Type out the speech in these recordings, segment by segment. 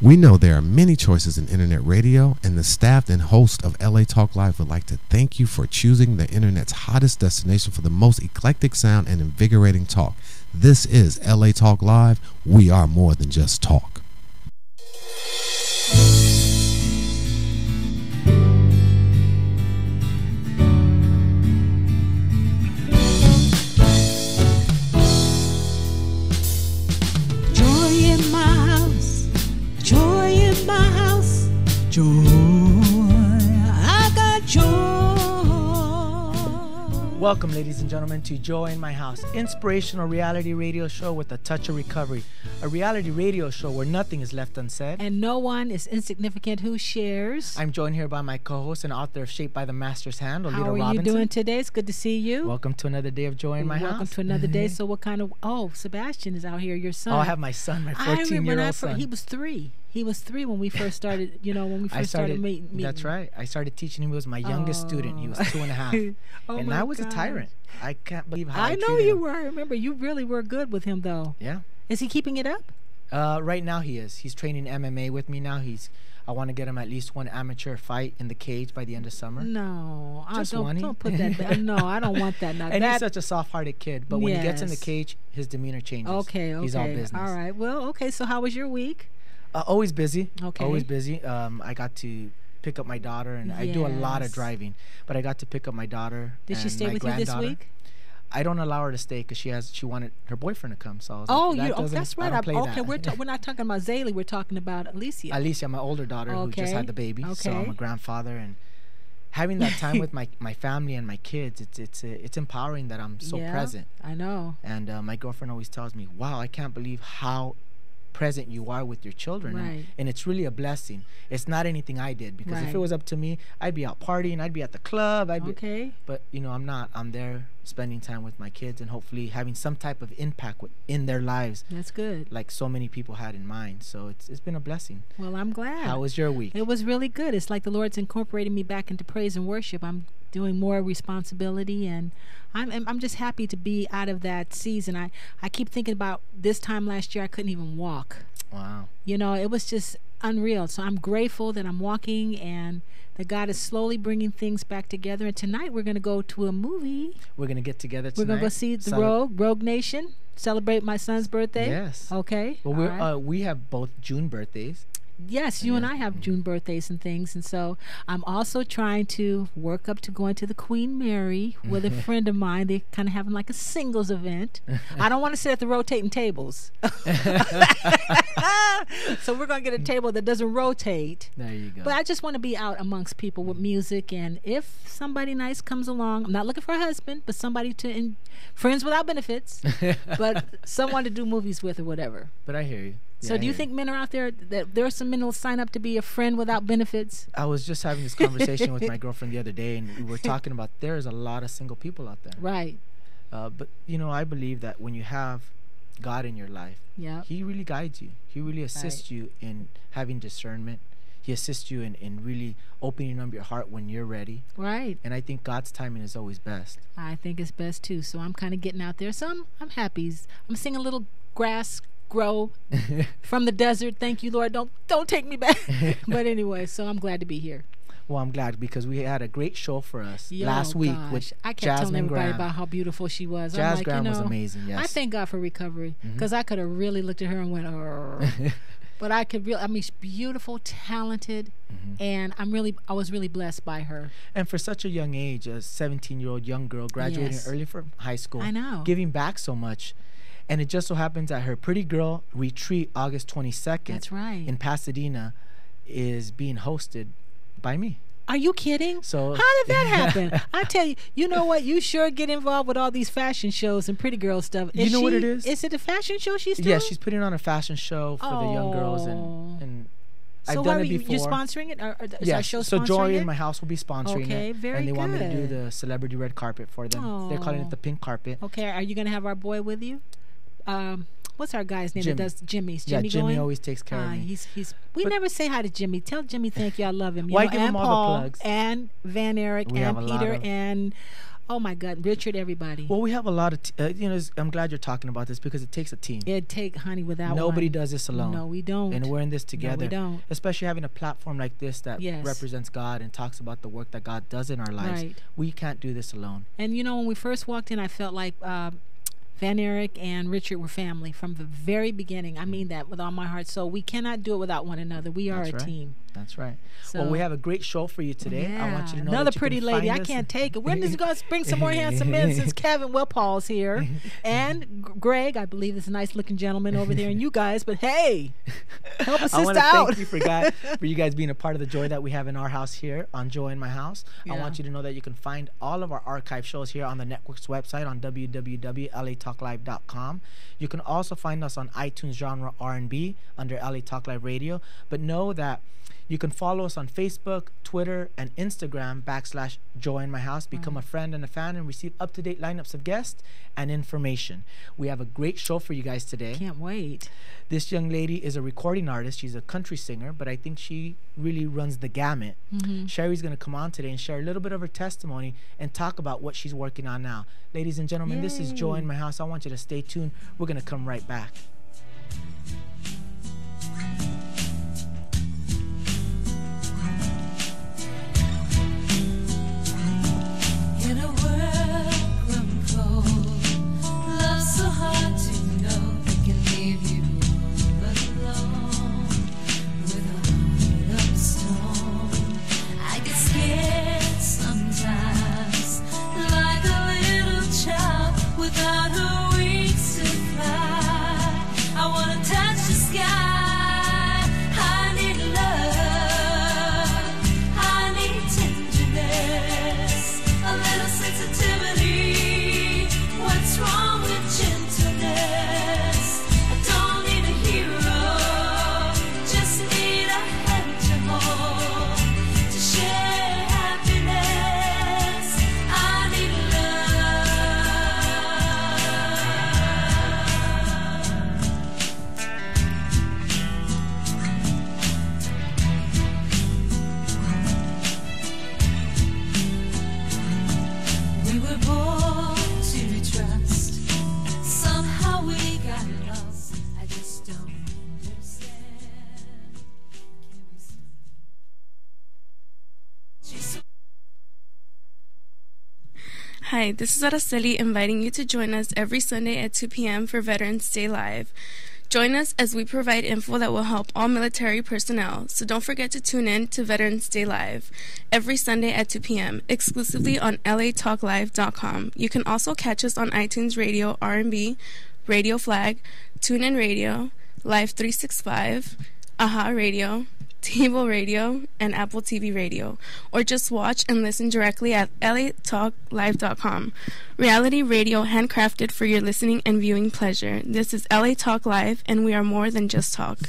We know there are many choices in internet radio, and the staff and host of LA Talk Live would like to thank you for choosing the internet's hottest destination for the most eclectic sound and invigorating talk. This is LA Talk Live. We are more than just talk. Joy, I got joy. Welcome, ladies and gentlemen, to Joy in My House, inspirational reality radio show with a touch of recovery. A reality radio show where nothing is left unsaid. And no one is insignificant who shares. I'm joined here by my co-host and author of Shaped by the Master's Hand, Lolita Robinson. How are you doing today? It's good to see you. Welcome to another day of Joy in My House. Welcome to another day. So what kind of... Oh, Sebastian is out here, your son. Oh, I have my son, my 14-year-old son. He was 3. He was 3 when we first started, started meeting. That's right. I started teaching him. He was my youngest student. He was 2.5. And I was a tyrant. I can't believe how I know you were. I remember you really were good with him, though. Yeah. Is he keeping it up? Right now he is. He's training MMA with me now. I want to get him at least one amateur fight in the cage by the end of summer. No, don't put that back. No, I don't want that. Now, and he's such a soft-hearted kid. But when he gets in the cage, his demeanor changes. Okay. He's all business. All right. Well, okay. So how was your week? Always busy. Okay. Always busy. I got to pick up my daughter, and I do a lot of driving. But I got to pick up my daughter. Did she stay with you this week? I don't allow her to stay because she wanted her boyfriend to come. So I was that's right. Okay, we're not talking about Zaylee. We're talking about Alicia. Alicia, my older daughter, who just had the baby. Okay. So I'm a grandfather, and having that time with my family and my kids, it's empowering that I'm so present. I know. And my girlfriend always tells me, "Wow, I can't believe how present you are with your children." Right. And it's really a blessing. It's not anything I did, because if it was up to me, I'd be out partying, I'd be at the club, but I'm not. I'm there spending time with my kids and hopefully having some type of impact in their lives. That's good. Like so many people had in mind. So it's been a blessing. Well, I'm glad. How was your week? It was really good. It's like the Lord's incorporating me back into praise and worship. I'm doing more responsibility, and I'm just happy to be out of that season. I keep thinking about this time last year I couldn't even walk. Wow. It was just unreal. So I'm grateful that I'm walking and that God is slowly bringing things back together. And tonight we're going to go to a movie. We're going to get together tonight. We're going to go see the Rogue Nation, celebrate my son's birthday. Yes. Okay. Well, we have both June birthdays. Yes, you and I have June birthdays and things, and so I'm also trying to work up to going to the Queen Mary with a friend of mine. They're kind of having like a singles event. I don't want to sit at the rotating tables. So we're going to get a table that doesn't rotate. There you go. But I just want to be out amongst people with music, and if somebody nice comes along, I'm not looking for a husband, but somebody friends without benefits, but someone to do movies with or whatever. But I hear you. So do you think men are out there, that there are some men who will sign up to be a friend without benefits? I was just having this conversation with my girlfriend the other day, and we were talking about there's a lot of single people out there. Right. But, I believe that when you have God in your life, He really guides you. He really assists you in having discernment. He assists you in really opening up your heart when you're ready. Right. And I think God's timing is always best. I think it's best, too. So I'm kind of getting out there. So I'm happy. I'm seeing a little grass grow from the desert. Thank you, Lord. Don't take me back. But anyway, so I'm glad to be here. Well, I'm glad because we had a great show for us last week with I kept telling everybody Graham. About how beautiful she was. Jazz Graham was amazing. Yes. I thank God for recovery, because I could have really looked at her and went, but I could she's beautiful, talented, and I was really blessed by her. And for such a young age, a 17-year-old young girl graduating early from high school, I know, giving back so much. And it just so happens that her Pretty Girl retreat, August 22nd, that's right, in Pasadena, is being hosted by me. Are you kidding? So how did that happen? I tell you, you know what? You sure get involved with all these fashion shows and pretty girl stuff. You know what it is? Is it a fashion show she's doing? Yeah, she's putting on a fashion show for the young girls, and so I've done it before. You're sponsoring it? Or is our show so sponsoring Joy it? in My House will be sponsoring it. Okay, very and they good. want me to do the celebrity red carpet for them. They're calling it the pink carpet. Okay, are you going to have our boy with you? What's our guy's name that does Jimmy's? Jimmy going? always takes care of me. We never say hi to Jimmy. Tell Jimmy thank you, I love him. Why give him all Paul, the plugs? And Van Eric, and Peter, and Oh my God, Richard, everybody. Well, we have a lot of, I'm glad you're talking about this because it takes a team. Honey, without Nobody one. does this alone. No, we don't. And we're in this together. No, we don't. Especially having a platform like this that represents God and talks about the work that God does in our lives. Right. We can't do this alone. And when we first walked in, I felt like Van Eric and Richard were family from the very beginning. I mean that with all my heart. So we cannot do it without one another. We are a team. That's right. So, well, we have a great show for you today. Yeah. I want you to know another that you pretty can lady. I find can't us. take it. When is going to bring some more handsome men since Kevin Paul's here and Greg? I believe this nice looking gentleman over there, and you guys. But hey, help a sister out. I want to thank you for you guys being a part of the joy that we have in our house here on Joy in My House. I want you to know that you can find all of our archive shows here on the network's website on www.latalklive.com. You can also find us on iTunes genre R&B under LA Talk Live Radio. But know that you can follow us on Facebook, Twitter, and Instagram /Joy in My House. Become a friend and a fan and receive up-to-date lineups of guests and information. We have a great show for you guys today. Can't wait. This young lady is a recording artist. She's a country singer, but I think she really runs the gamut. Sheri's going to come on today and share a little bit of her testimony and talk about what she's working on now. Ladies and gentlemen, this is Joy in My House. I want you to stay tuned. We're going to come right back. In a world grown cold, love so hard to know it can leave you all alone with a heart of stone. I get scared sometimes, like a little child without her wings to fly. I wanna touch the sky. I need love. I need tenderness. A little sensitivity. What's wrong with gentleness? I don't need a hero, just need a hand to hold, to share happiness. I need We were born to trust. Somehow we got lost. I just don't understand. Can we stop? Hi, this is Araceli inviting you to join us every Sunday at 2 p.m. for Veterans Day Live. Join us as we provide info that will help all military personnel, so don't forget to tune in to Veterans Day Live every Sunday at 2 p.m. exclusively on latalklive.com. You can also catch us on iTunes Radio, R&B, Radio Flag, TuneIn Radio, Live 365, AHA Radio, TiVo Radio, and Apple TV Radio, or just watch and listen directly at latalklive.com. Reality radio handcrafted for your listening and viewing pleasure. This is LA Talk Live, and we are more than just talk.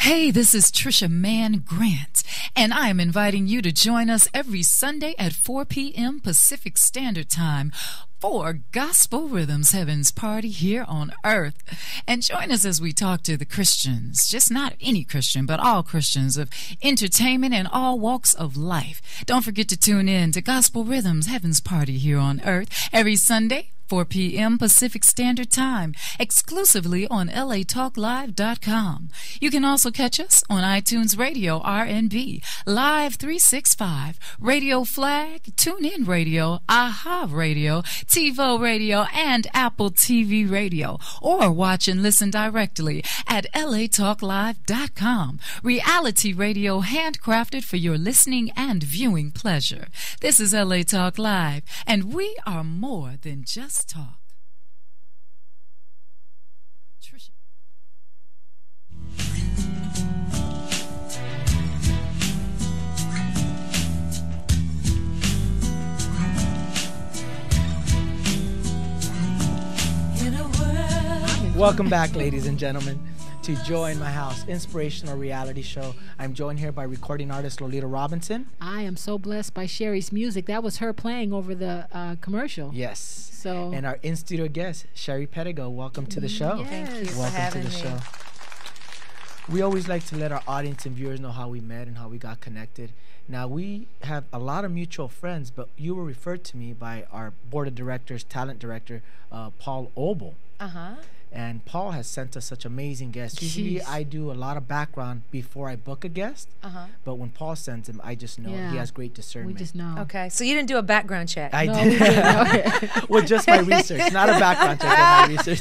Hey, this is Trisha Mann Grant, and I am inviting you to join us every Sunday at 4 p.m. Pacific Standard Time for Gospel Rhythms Heaven's Party here on Earth. And join us as we talk to the Christians, just not any Christian, but all Christians of entertainment and all walks of life. Don't forget to tune in to Gospel Rhythms Heaven's Party here on Earth every Sunday, 4 p.m. Pacific Standard Time, exclusively on latalklive.com. You can also catch us on iTunes Radio, R&B, Live 365, Radio Flag, TuneIn Radio, AHA Radio, TiVo Radio, and Apple TV Radio. Or watch and listen directly at latalklive.com. Reality radio handcrafted for your listening and viewing pleasure. This is LA Talk Live, and we are more than just talk. Trisha. Welcome back, ladies and gentlemen, to Joy in My House, inspirational reality show. I'm joined here by recording artist Lolita Robinson. I am so blessed by Sheri's music. That was her playing over the commercial. Yes. So. And our in-studio guest, Sheri Pedigo. Welcome to the show. Thank you Welcome for having to the me. show. we always like to let our audience and viewers know how we met and how we got connected. Now, we have a lot of mutual friends, but you were referred to me by our board of directors, talent director, Paul Obel. Uh-huh. And Paul has sent us such amazing guests. Usually I do a lot of background before I book a guest. But when Paul sends him, I just know he has great discernment. We just know. Okay, so you didn't do a background check. I did. Well, just my research, not a background check, but my research.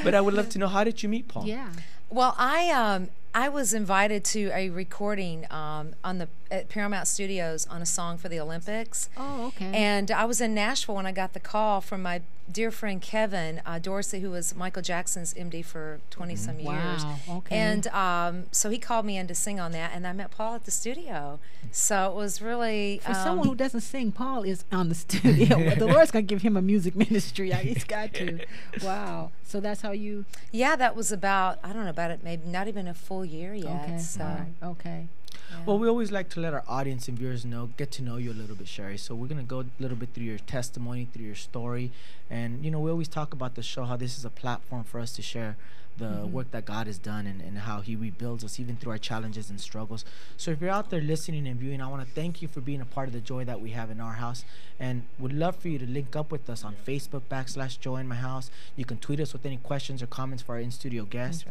But I would love to know, how did you meet Paul? Yeah. Well, I was invited to a recording at Paramount Studios on a song for the Olympics. Oh, okay. And I was in Nashville when I got the call from my dear friend Kevin Dorsey, who was Michael Jackson's MD for 20-some years. Wow, okay. And so he called me in to sing on that, and I met Paul at the studio. So it was really... For someone who doesn't sing, Paul is on the studio. The Lord's going to give him a music ministry. He's got to. Wow. So that's how you... Yeah, that was about, I don't know, about it, maybe not even a full year yet. Okay, so. all right, okay. Yeah. Well, we always like to let our audience and viewers get to know you a little bit, Sheri. So we're going to go a little bit through your testimony, through your story. And, we always talk about the show, how this is a platform for us to share the work that God has done and how he rebuilds us even through our challenges and struggles. So if you're out there listening and viewing, I want to thank you for being a part of the joy that we have in our house, and would love for you to link up with us on Facebook /Joy in My House. You can tweet us with any questions or comments for our in-studio guest.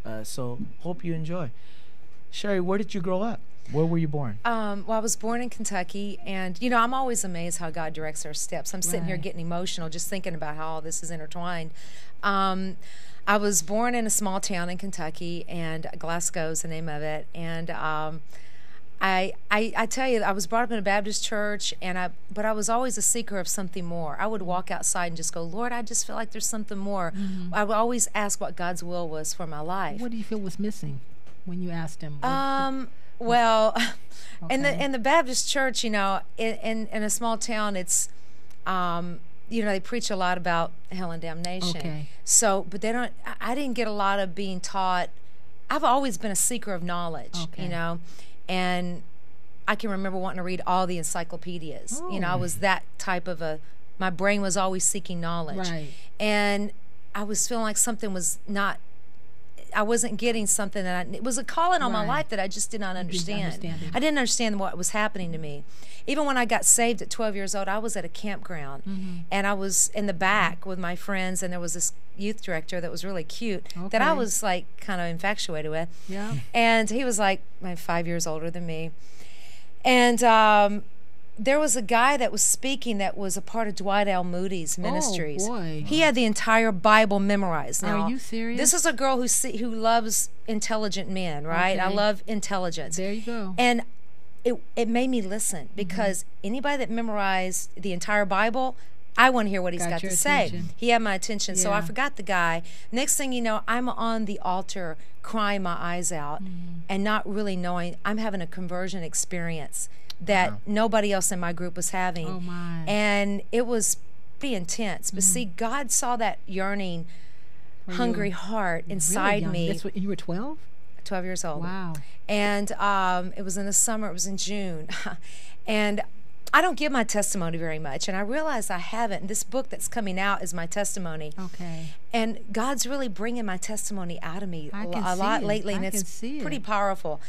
Right. So hope you enjoy. Sheri, where did you grow up? Where were you born? Well, I was born in Kentucky, and I'm always amazed how God directs our steps. I'm sitting here getting emotional just thinking about how all this is intertwined. I was born in a small town in Kentucky, and Glasgow's the name of it. And I tell you, I was brought up in a Baptist church, but I was always a seeker of something more. I would walk outside and just go, Lord, I just feel like there's something more. I would always ask what God's will was for my life. What do you feel was missing when you asked him? Well, in the Baptist church, in a small town, it's, they preach a lot about hell and damnation. Okay. So, but I didn't get a lot of being taught. I've always been a seeker of knowledge, and I can remember wanting to read all the encyclopedias. Oh. I was that type of my brain was always seeking knowledge. Right. And I was feeling like something was not, I wasn't getting something it was a calling on my life that I just did not understand. I didn't understand what was happening to me. Even when I got saved at 12 years old, I was at a campground, and I was in the back with my friends, and there was this youth director that was really cute that I was like kind of infatuated with. Yeah. And he was like 5 years older than me. And there was a guy that was speaking that was a part of Dwight L. Moody's ministries. Oh, boy. He had the entire Bible memorized. Now, are you serious? This is a girl who loves intelligent men, right? I love intelligence. There you go. And it made me listen, because anybody that memorized the entire Bible, I want to hear what he's got to say. He had my attention, so I forgot the guy. Next thing you know, I'm on the altar crying my eyes out and not really knowing I'm having a conversion experience that nobody else in my group was having. Oh, my. And it was pretty intense. But see, God saw that yearning, hungry heart inside me. That's what, you were 12? 12 years old. Wow. And it was in the summer, it was in June. And I don't give my testimony very much, and I realize I haven't. And this book that's coming out is my testimony. Okay. And God's really bringing my testimony out of me a lot lately, and it's pretty powerful.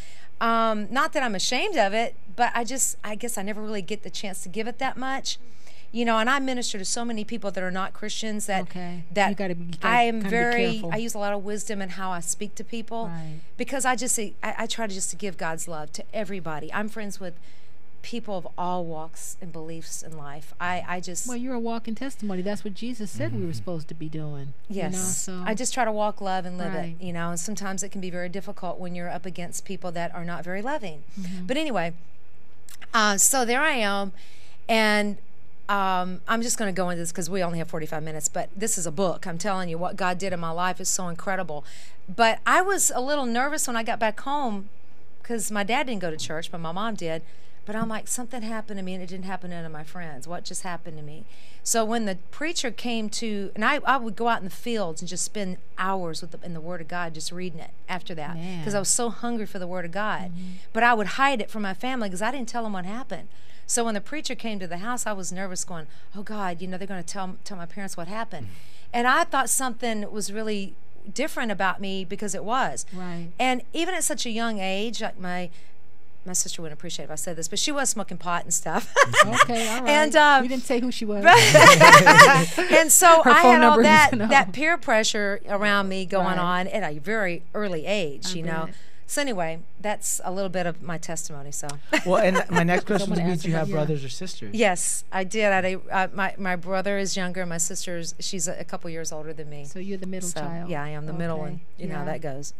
Not that I'm ashamed of it, but I guess I never really get the chance to give it that much. And I minister to so many people that are not Christians that I am very, I use a lot of wisdom in how I speak to people, because I try to give God's love to everybody. I'm friends with people of all walks and beliefs in life. Well, you're a walking testimony. That's what Jesus said we were supposed to be doing. Yes. So I just try to walk love and live it, and sometimes it can be very difficult when you're up against people that are not very loving. But anyway, so there I am, and I'm just going to go into this because we only have 45 minutes, but this is a book. I'm telling you, what God did in my life is so incredible. But I was a little nervous when I got back home, because my dad didn't go to church, but my mom did. But I'm like, something happened to me, and it didn't happen to any of my friends. What just happened to me? So when the preacher came to, and I would go out in the fields and just spend hours in the Word of God, just reading it after that, because I was so hungry for the Word of God. But I would hide it from my family because I didn't tell them what happened. So when the preacher came to the house, I was nervous, going, oh God, they're going to tell my parents what happened. And I thought something was really, different about me because it was. Right. And even at such a young age, like my sister wouldn't appreciate if I said this, but she was smoking pot and stuff. Okay, all right. And we didn't say who she was. and so Her I phone had all number is that no. that peer pressure around me going Right. on at a very early age, you know. bet. So anyway, that's a little bit of my testimony. So Well, and my next question Someone would be, asked do you have about- brothers or sisters? yes, I did. My brother is younger. My sister's she's a couple years older than me. So you're the middle So, child. yeah, I am the middle Okay. one. You know how Yeah. that goes.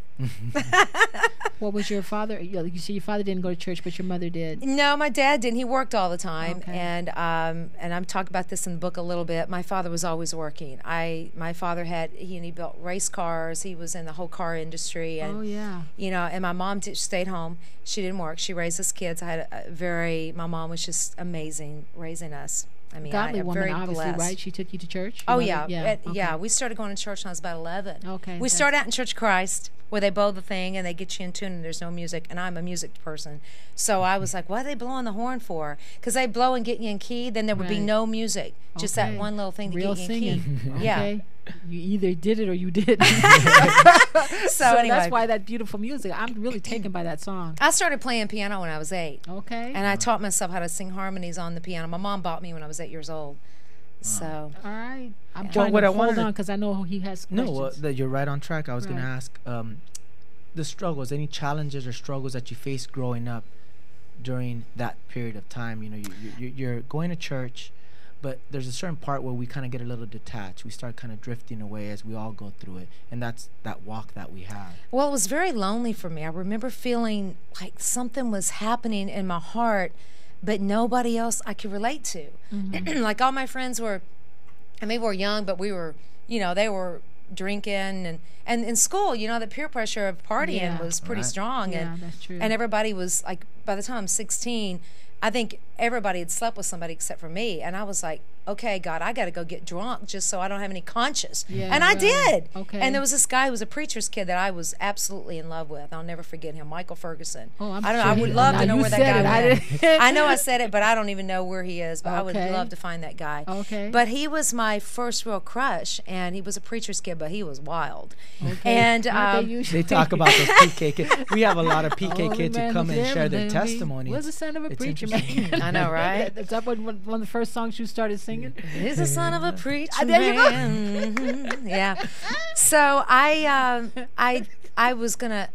What was your father? You see, your father didn't go to church, but your mother did. No, my dad didn't. He worked all the time, Okay. and I'm talking about this in the book a little bit. My father was always working. My father he built race cars. He was in the whole car industry, and Oh yeah. you know, and my mom stayed home. She didn't work. She raised us kids. I had my mom was just amazing raising us. I mean, Godly I'm woman, very obviously, blessed. right? She took you to church. Oh Your yeah, mother? yeah. Okay. We started going to church when I was about 11. Okay, We that's- start out in Church of Christ, where they blow the thing and they get you in tune, and there's no music. And I'm a music person, so I was like, "What are they blowing the horn for?" Because they blow and get you in key, then there would be Right. no music, just that Okay. one little thing to Real get you in singing. key. Yeah. Okay. You either did it or you didn't. So anyway, that's why that beautiful music. I'm really taken by that song. I started playing piano when I was 8, Okay. and I taught myself how to sing harmonies on the piano. My mom bought me when I was 8 years old. So All right. I'm Well, trying what to I hold wanted to- on because I know he has No, questions. that you're right on track. I was going to Right. ask the struggles, any challenges or struggles that you faced growing up during that period of time. You know, you're going to church, but there's a certain part where we kind of get a little detached. We start kind of drifting away as we all go through it, and that's that walk that we have. Well, it was very lonely for me. I remember feeling like something was happening in my heart, but nobody else I could relate to. Like all my friends were, I mean, we were young, but we were, you know, they were drinking and in school, you know, the peer pressure of partying Yeah. was pretty Right. strong. Yeah, and, that's true. And everybody was like, by the time I'm 16, I think everybody had slept with somebody except for me. And I was like, okay, God, I got to go get drunk just so I don't have any conscience. Yeah, and I right. did. Okay. And there was this guy who was a preacher's kid that I was absolutely in love with. I'll never forget him, Michael Ferguson. Oh, I'm I don't know. sure I he- would love now to know you where that said guy it. I went. didn't- I know I said it, but I don't even know where he is. But I would Okay. love to find that guy. Okay. But he was my first real crush, and he was a preacher's kid, but he was wild. Okay. And Aren't they usually- They talk about those PK kids. We have a lot of PK Only kids who man come who's and share ever their known me testimony. was the son of a It's preacher interesting. man. I know, right? Is that one of the first songs you started singing? He's the son of a preacher There you go. man. Mhm, yeah. So I was gonna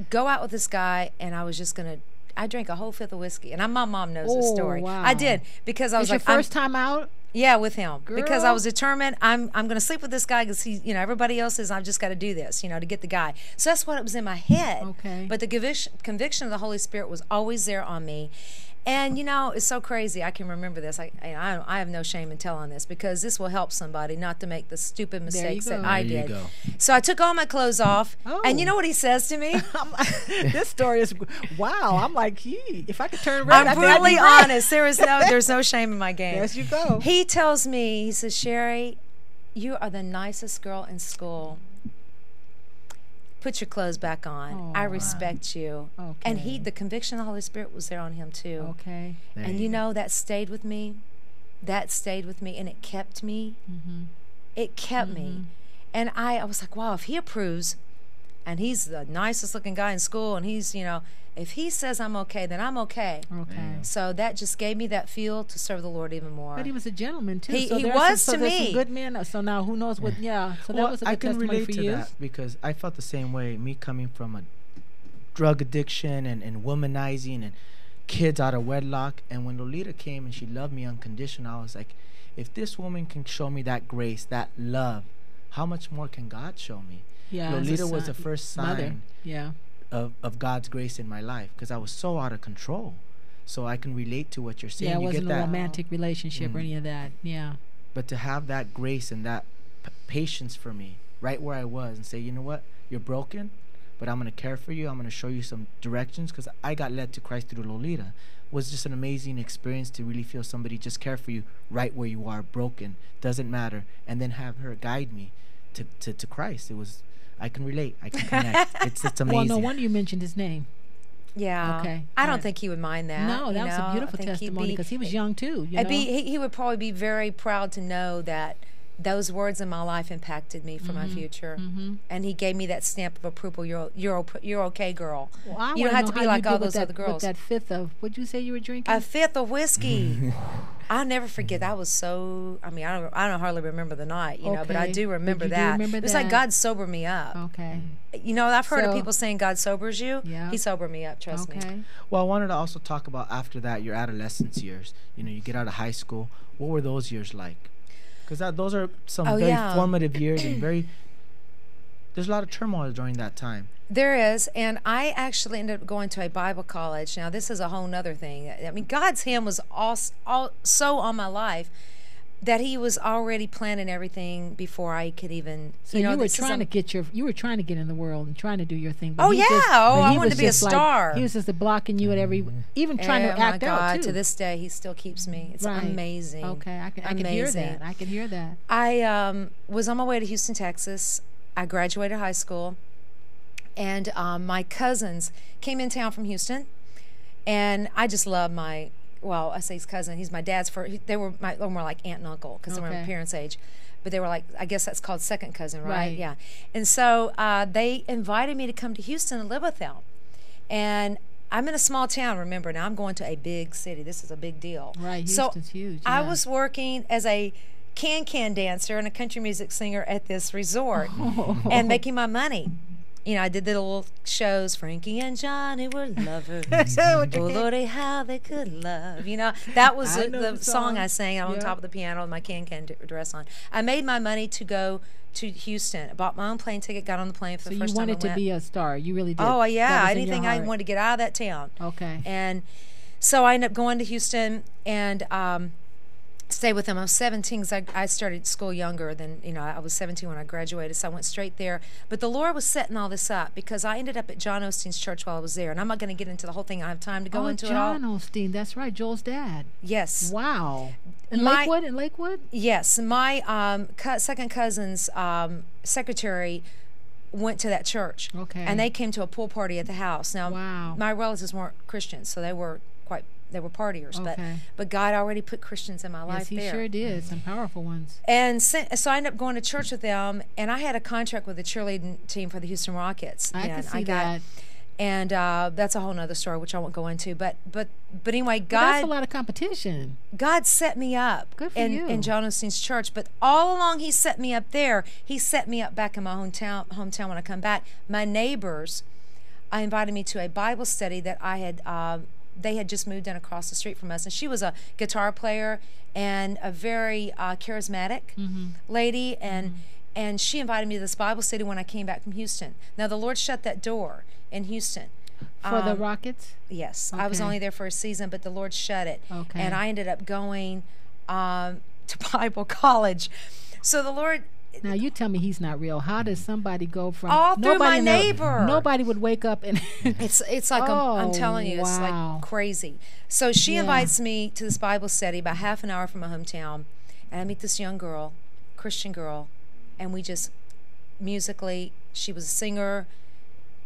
go out with this guy, and I was just gonna. I drank a whole fifth of whiskey, and my mom knows this Oh, story. wow. I did because I was Was your like, I'm- first time out? yeah, with him because I Girl. was determined. I'm going to sleep with this guy because he, you know, everybody else is. I've just got to do this, you know, to get the guy. So that's what it was in my head. Okay. But the conviction of the Holy Spirit was always there on me. And you know, it's so crazy. I can remember this. I have no shame in telling this because this will help somebody not to make the stupid mistakes that go. I There you did. go. So I took all my clothes off, and you Oh. know what he says to me? This story is wow. I'm like, if I could turn red, I'm brutally honest. There's no shame in my game. Yes, you go. He tells me, he says, Sheri, you are the nicest girl in school. Put your clothes back on. I Aw. respect you. And Okay. the conviction of the Holy Spirit was there on him too. Okay. There And you know, that stayed with me. That stayed with me, and it kept me. It kept me. And I was like, wow, if he approves, and he's the nicest looking guy in school, and he's, you know, if he says I'm okay, then I'm okay. Okay. So that just gave me that feel to serve the Lord even more. But he was a gentleman too. He- so he there's was some, to so there's me. some good men. So now who knows what? Yeah. So that was a good I can testimony relate for to you. that because I felt the same way. Me coming from a drug addiction and womanizing and kids out of wedlock. And when Lolita came and she loved me unconditional, I was like, if this woman can show me that grace, that love, how much more can God show me? Yeah. as a Lolita was the son- first mother. sign Yeah. of God's grace in my life because I was so out of control. So I can relate to what you're saying. Yeah. It You wasn't get a that, romantic relationship or any of that. Yeah. but to have that grace and that patience for me right where I was and say, you know what, you're broken, but I'm going to care for you. I'm going to show you some directions because I got led to Christ through Lolita. Was just an amazing experience to really feel somebody just care for you right where you are, broken, doesn't matter, and then have her guide me to Christ. It was, I can relate, I can connect. It's amazing. Well, no wonder you mentioned his name. Yeah. Okay, I don't alright. think he would mind that. No, that you was know? a beautiful I think he'd testimony because he was young too. You know? He would probably be very proud to know that, those words in my life impacted me for my future. And he gave me that stamp of approval. You're okay, girl. Well, you don't have to be like all those other girls. With that fifth of, what'd you say you were drinking? A fifth of whiskey. I'll never forget. That was so. I mean, I don't hardly remember the night, you know, but I do remember that. Remember it was that? like God sobered me up. Okay. You know, I've heard of people saying God sobers you. Yeah. He sobered me up. Trust me. Well, I wanted to also talk about after that, your adolescence years. You know, you get out of high school. What were those years like? Because those are some very formative years and there's a lot of turmoil during that time. There is, and I actually ended up going to a Bible college. Now, this is a whole nother thing. I mean, God's hand was all so on my life that He was already planning everything before I could even. So you were trying to get in the world and trying to do your thing. But I wanted to be a star. He was just blocking you at every, even trying to act out. Oh my God! too. To this day, He still keeps me. It's amazing. Okay, I can hear that. I can hear that. I was on my way to Houston, Texas. I graduated high school, and my cousins came in town from Houston, and I just love my. Well, I say his cousin. He's my dad's first. They were more like aunt and uncle because they were my parents' age, but they were like, I guess that's called second cousin, right? Yeah. And so they invited me to come to Houston and live with them. And I'm in a small town. Remember, now I'm going to a big city. This is a big deal. Right. Houston's huge. I was working as a can dancer and a country music singer at this resort and making my money. You know, I did the little shows. Frankie and Johnny were lovers. Oh, Lordy, how they could love. You know, that was the song I sang on top of the piano with my can dress on. I made my money to go to Houston. I bought my own plane ticket, got on the plane for the first time. So you wanted to be a star. You really did. Oh, yeah. Anything I wanted to get out of that town. Okay. And so I ended up going to Houston and stay with them. I was 17 because I started school younger than, you know, I was 17 when I graduated, so I went straight there. But the Lord was setting all this up because I ended up at John Osteen's church while I was there. And I'm not going to get into the whole thing. I don't have time to go into it all. John Osteen, that's right, Joel's dad. Yes. Wow. In Lakewood? Yes. My second cousin's secretary went to that church. Okay. And they came to a pool party at the house. Now, my relatives weren't Christians, so they were partiers, but God already put Christians in my life there. Yes, He sure did. Some powerful ones. And so I ended up going to church with them, and I had a contract with the cheerleading team for the Houston Rockets. I can see that. And that's a whole nother story, which I won't go into. But anyway, God. That's a lot of competition. God set me up in John Osteen's church, but all along He set me up there. He set me up back in my hometown when I come back. My neighbors, I invited me to a Bible study that I had. They had just moved in across the street from us, and she was a guitar player and a very charismatic lady, and she invited me to this Bible study when I came back from Houston. Now, the Lord shut that door in Houston. For the Rockets? Yes. Okay. I was only there for a season, but the Lord shut it. Okay. And I ended up going to Bible college. So the Lord... Now you tell me He's not real. How does somebody go from all through my neighbor? Nobody would wake up and it's like I'm telling you, it's like crazy. So she invites me to this Bible study about half an hour from my hometown, and I meet this young girl, Christian girl, and we just musically. She was a singer,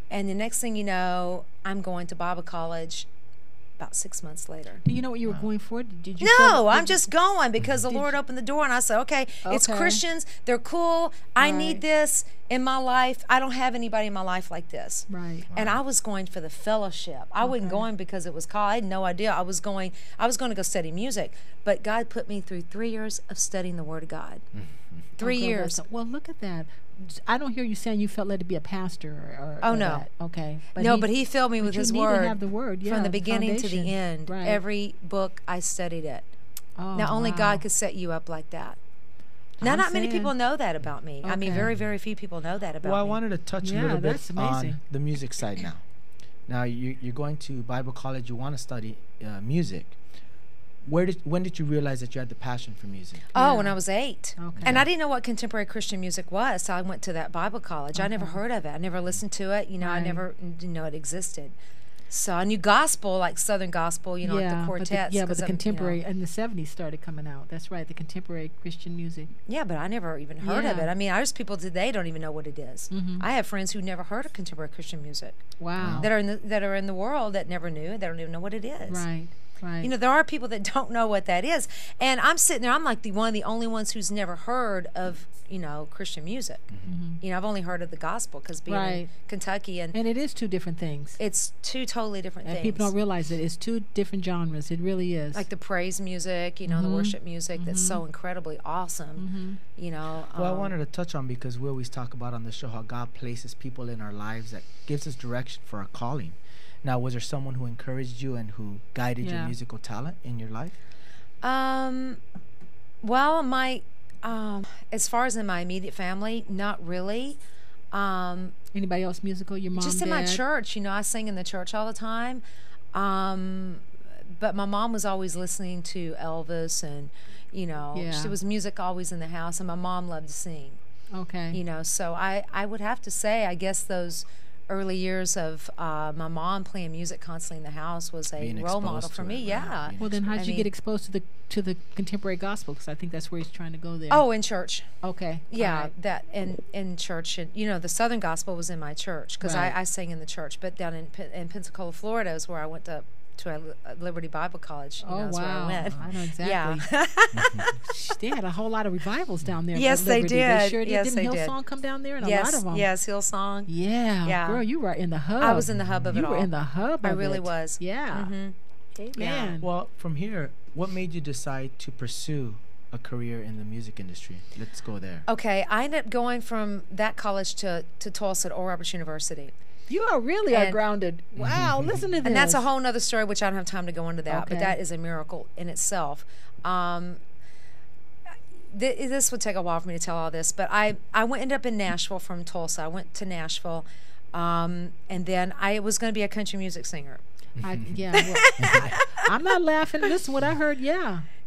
and the next thing you know, I'm going to Bible college. About 6 months later. Do you know what you were going for? Did you? No, I'm just going because the Lord opened the door, and I said, okay, it's Christians. They're cool. I need this in my life. I don't have anybody in my life like this. Right. And I was going for the fellowship. I wasn't going because it was college. I had no idea. I was going to go study music, but God put me through 3 years of studying the Word of God. 3 years. Well, look at that. I don't hear you saying you felt led to be a pastor or no. That. Okay. But he filled me with His Word. To have the Word, from the beginning to the end. Right. Every book I studied it. Now only God could set you up like that. Now, not many people know that about me. Okay. I mean, very, very few people know that about me. Well, I wanted to touch a little bit on the music side now. Now, you're going to Bible college. You want to study music. When did you realize that you had the passion for music? Oh, when I was 8. Okay. And I didn't know what contemporary Christian music was, so I went to that Bible college. I never heard of it. I never listened to it. You know, I never didn't know it existed. So I knew gospel, like Southern gospel, you know, like the quartets. But the contemporary in the 70s started coming out. That's right, the contemporary Christian music. Yeah, but I never even heard of it. I mean, there's people today don't even know what it is. I have friends who never heard of contemporary Christian music. Wow. That are in the world that never knew. They don't even know what it is. Right. Right. You know, there are people that don't know what that is. And I'm sitting there, I'm like one of the only ones who's never heard of, you know, Christian music. You know, I've only heard of the gospel because being in Kentucky. And it is two different things. It's two totally different things. And people don't realize it. It's two different genres. It really is. Like the praise music, you know, the worship music that's so incredibly awesome, you know. Well, I wanted to touch on, because we always talk about on the show how God places people in our lives that gives us direction for our calling. Now, was there someone who encouraged you and who guided your musical talent in your life? Well, my as far as in my immediate family, not really. Anybody else musical? Your mom, just in dad? my church, you know, I sing in the church all the time. But my mom was always listening to Elvis, and you know, there was music always in the house, and my mom loved to sing. Okay. You know, so I would have to say, I guess those early years of my mom playing music constantly in the house was a role model for me. Yeah. Well, then how did you get exposed to the contemporary gospel? Because I think that's where he's trying to go there. Oh, in church. Okay. Yeah, that in church, and you know, the Southern gospel was in my church because I sang in the church. But down in Pensacola, Florida, is where I went to Liberty Bible College. You know, that's where I went. I know exactly. Yeah. They had a whole lot of revivals down there. Yes, they did. They sure did. Yes, Didn't they Hillsong did. come down there? And a Yes, lot of them. yes, Hillsong. Yeah. Girl, you were in the hub. I was in the hub of it all. You were in the hub I of really it. was. Yeah. Amen. Yeah. Well, from here, what made you decide to pursue a career in the music industry? Let's go there. Okay, I ended up going from that college to Tulsa at Oral Roberts University. You are really are grounded. Wow, listen to this. And that's a whole nother story, which I don't have time to go into that, but that is a miracle in itself. This would take a while for me to tell all this, but I ended up in Nashville from Tulsa. I went to Nashville, and then I was going to be a country music singer. I'm not laughing. Listen, what I heard,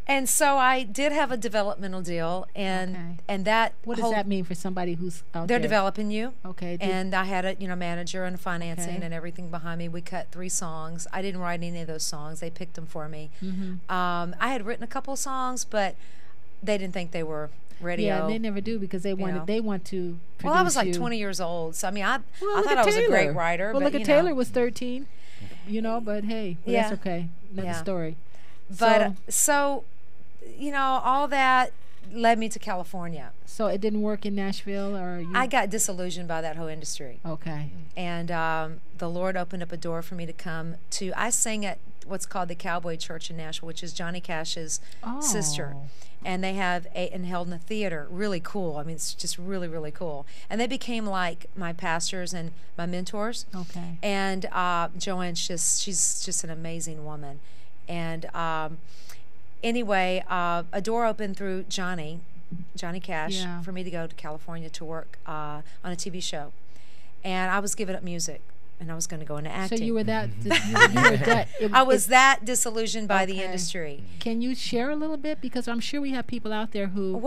And so I did have a developmental deal, and that. What does that mean for somebody who's out they're there? developing you. Okay. And I had a manager and financing and everything behind me. We cut 3 songs. I didn't write any of those songs. They picked them for me. I had written a couple of songs, but they didn't think they were radio. Yeah, they never do because they want to produce. Well, I was like 20 years old, so I mean, I thought I was a great writer. Well, but, look at Taylor was 13. You know, but hey, that's okay. Another story. But so you know, all that led me to California. So it didn't work in Nashville, or I got disillusioned by that whole industry. Okay. And the Lord opened up a door for me to come to. I sang at what's called the Cowboy Church in Nashville, which is Johnny Cash's sister, and they have and held in a theater. Really cool. I mean, it's just really, really cool. And they became like my pastors and my mentors. Okay. And Joanne's she's just an amazing woman, and. Anyway, a door opened through Johnny Cash for me to go to California to work on a TV show, and I was giving up music, and I was going to go into acting. So you were that. I was that disillusioned by the industry. Can you share a little bit, because I'm sure we have people out there who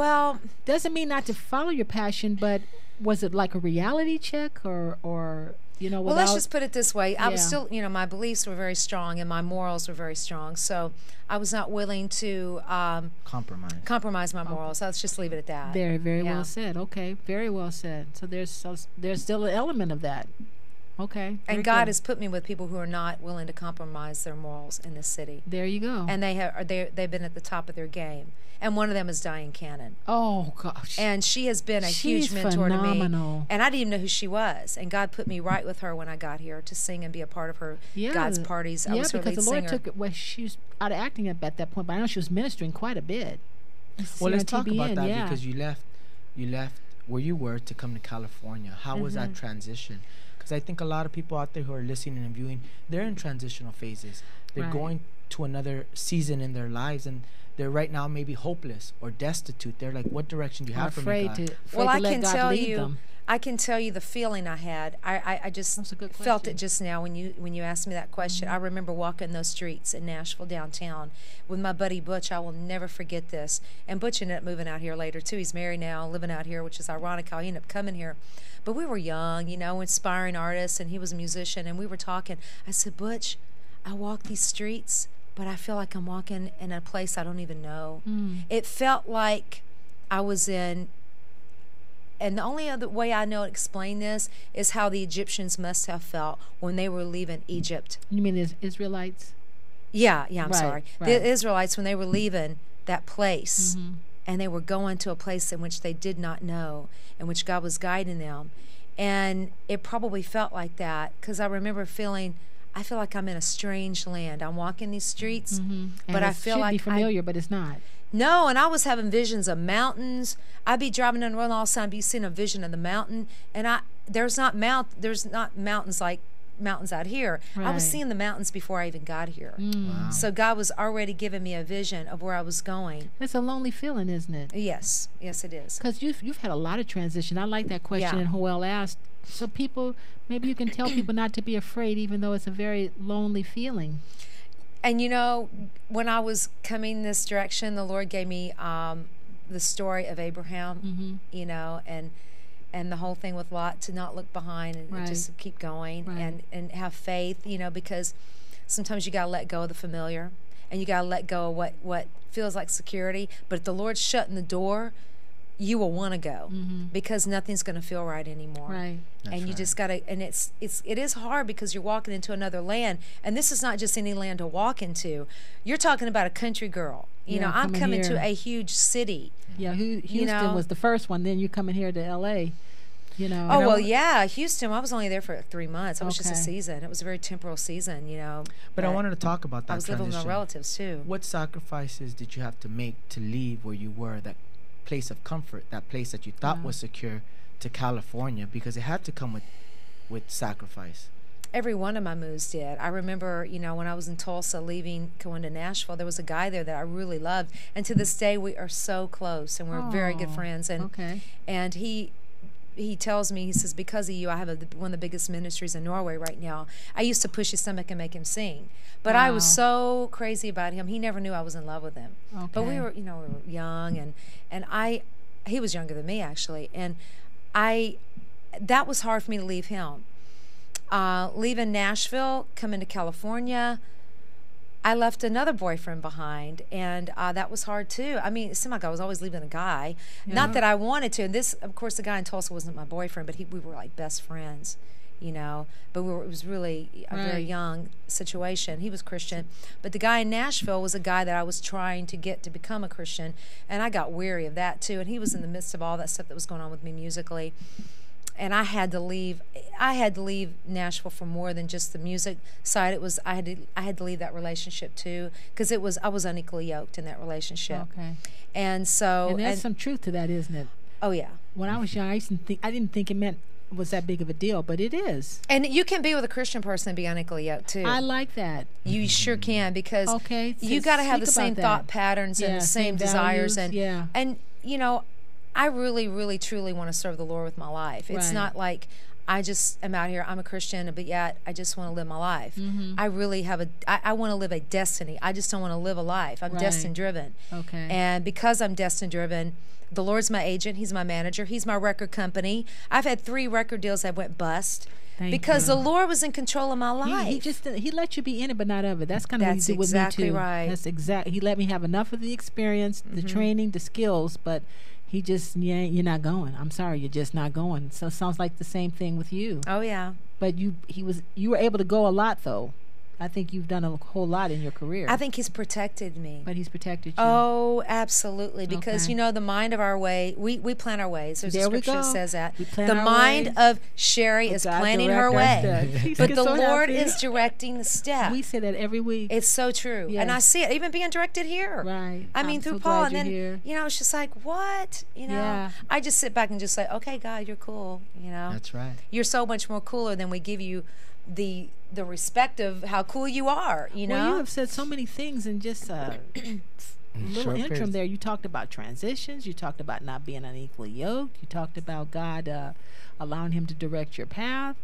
doesn't mean not to follow your passion, but was it like a reality check or you know? Well, let's just put it this way. I was still, you know, my beliefs were very strong and my morals were very strong. So I was not willing to compromise my morals. So let's just leave it at that. Very well said. Okay, very well said. So there's still an element of that. Okay. And God has put me with people who are not willing to compromise their morals in this city. There you go. And they've been at the top of their game. And one of them is Diane Cannon. Oh, gosh. And she has been a huge mentor to me. And I didn't even know who she was. And God put me right with her when I got here to sing and be a part of her God's parties. I was her lead because the Lord singer. took it. Well, she was out of acting at that point, but I know she was ministering quite a bit. Well, let's talk about that because you left where you were to come to California. How was that transition? Because I think a lot of people out there who are listening and viewing, they're in transitional phases. They're going to another season in their lives, and they're right now maybe hopeless or destitute. They're like, what direction do you have for me, God? Well, I can tell you the feeling I had. I just felt it just now when you asked me that question. I remember walking those streets in Nashville downtown with my buddy Butch. I will never forget this. And Butch ended up moving out here later too. He's married now, living out here, which is ironic how he ended up coming here. But we were young, you know, inspiring artists, and he was a musician, and we were talking. I said, Butch, I walk these streets, but I feel like I'm walking in a place I don't even know. It felt like I was in, and the only other way I know to explain this is how the Egyptians must have felt when they were leaving Egypt. You mean the Israelites? Yeah, I'm Right, sorry. right. The Israelites, when they were leaving that place, and they were going to a place in which they did not know, in which God was guiding them. And it probably felt like that, because I remember feeling, I feel like I'm in a strange land. I'm walking these streets, but I feel like it should be familiar, but it's not. No, and I was having visions of mountains. I'd be driving down the road, and all of a sudden I'd be seeing a vision of the mountain, and there's not mountains like mountains out here. I was Right. seeing the mountains before I even got here. Wow. So God was already giving me a vision of where I was going. It's a lonely feeling, isn't it? Yes, it is. Because you've had a lot of transition. I like that question Yeah. and Joel asked. So people, maybe you can tell people not to be afraid, even though it's a very lonely feeling. And you know, when I was coming this direction, the Lord gave me the story of Abraham, you know, and the whole thing with Lot, to not look behind and Right. just keep going Right. and have faith, you know, because sometimes you got to let go of the familiar, and you got to let go of what feels like security. But if the Lord's shutting the door, you will want to go, because nothing's going to feel right anymore. Right. And you right. just got to, and it is hard, because you're walking into another land, and this is not just any land to walk into. You're talking about a country girl. You Yeah, know, I'm coming to here. a huge city. Yeah, Houston know? was the first one. Then you're coming here to L.A., you know. Oh, well, yeah, Houston, I was only there for 3 months. It was just a Okay. season. It was a very temporal season, you know. But I wanted to talk about that I was living with my transition. relatives, too. What sacrifices did you have to make to leave where you were, that place of comfort, that place that you thought was secure, to California? Because it had to come with sacrifice. Every one of my moves did. I remember, you know, when I was in Tulsa leaving, going to Nashville, there was a guy there that I really loved. And to this day, we are so close, and we're very good Oh, friends. And okay. and he tells me, he says, because of you, I have one of the biggest ministries in Norway right now. I used to push his stomach and make him sing. But I was Wow. so crazy about him. He never knew I was in love with him. But we Okay. were, you know, we were young, and he was younger than me, actually. And that was hard for me to leave him. Leaving Nashville, coming to California, I left another boyfriend behind, and that was hard too. I mean, it seemed like I was always leaving a guy. Not that I wanted to. And this, of course, the guy in Tulsa wasn't my boyfriend, but we were like best friends, you know. But it was really a very Right. young situation. He was Christian, but the guy in Nashville was a guy that I was trying to get to become a Christian, and I got weary of that too. And he was in the midst of all that stuff that was going on with me musically. And I had to leave Nashville for more than just the music side. It was I had to leave that relationship too, because I was unequally yoked in that relationship. Okay. And so And there's some truth to that, isn't it? oh yeah. When I was young, I didn't think it was that big of a deal, but it is. And you can be with a Christian person and be unequally yoked too. I like that. You sure can, because Okay, you so got to have the speak same about thought that. patterns and Yeah, the same same desires values, and you know, I really, really, truly want to serve the Lord with my life. It's Right. not like I just am out here, I'm a Christian, but yet I just want to live my life. I really have I want to live a destiny. I just don't want to live a life. I'm Right. destined driven. Okay. And because I'm destined driven, the Lord's my agent, He's my manager, He's my record company. I've had 3 record deals that went bust. Thank Because you. the Lord was in control of my life. He let you be in it, but not of it. That's kind of what he That's did with exactly me too. right. That's exact. He let me have enough of the experience, the training, the skills, but he just you're not going. I'm sorry, you're just not going. So it sounds like the same thing with you. Oh yeah. But you were able to go a lot though. I think you've done a whole lot in your career. I think He's protected me. But he's protected you. Oh, absolutely. Because, Okay. you know, the mind of our way, we plan our ways. There's There a we scripture that go. says that. We plan The our mind ways. of Sheri is God planning direct her our way. steps. He's But the so Lord happy. is directing the step. We say that every week. It's so true. And I Yes. see it even being directed here. Right. I mean, I'm through so Paul. glad And you're then, here. you know, it's just like, what? You know, Yeah. I just sit back and just say, okay, God, you're cool. You know, That's right. you're so much more cooler than we give you the respect of how cool you are, you know? Well, you have said so many things in just a little Short interim period. there. You talked about transitions. You talked about not being unequally yoked. You talked about God allowing Him to direct your path,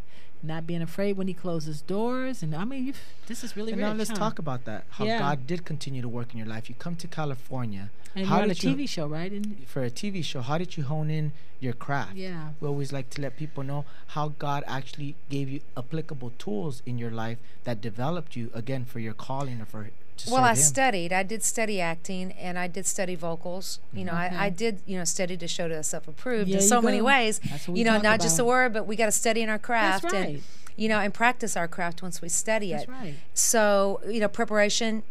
not being afraid when He closes doors. And I mean, this is really And rich. now let's huh? talk about that. How Yeah. God did continue to work in your life. You come to California. And How you're on a did you- TV show, right? And For a TV show, how did you hone in your craft? yeah. We always like to let people know how God actually gave you applicable tools in your life that developed you, again, for your calling or for to Well, serve I Him. studied. I did study acting, and I did study vocals. You know, Okay. I did, you know, study to show to self-approved Yeah, in you so many go. ways. That's what we You know, talk not just the about. word, but we got to study in our craft. That's right. And, you know, and practice our craft once we study it. That's right. So, you know, preparation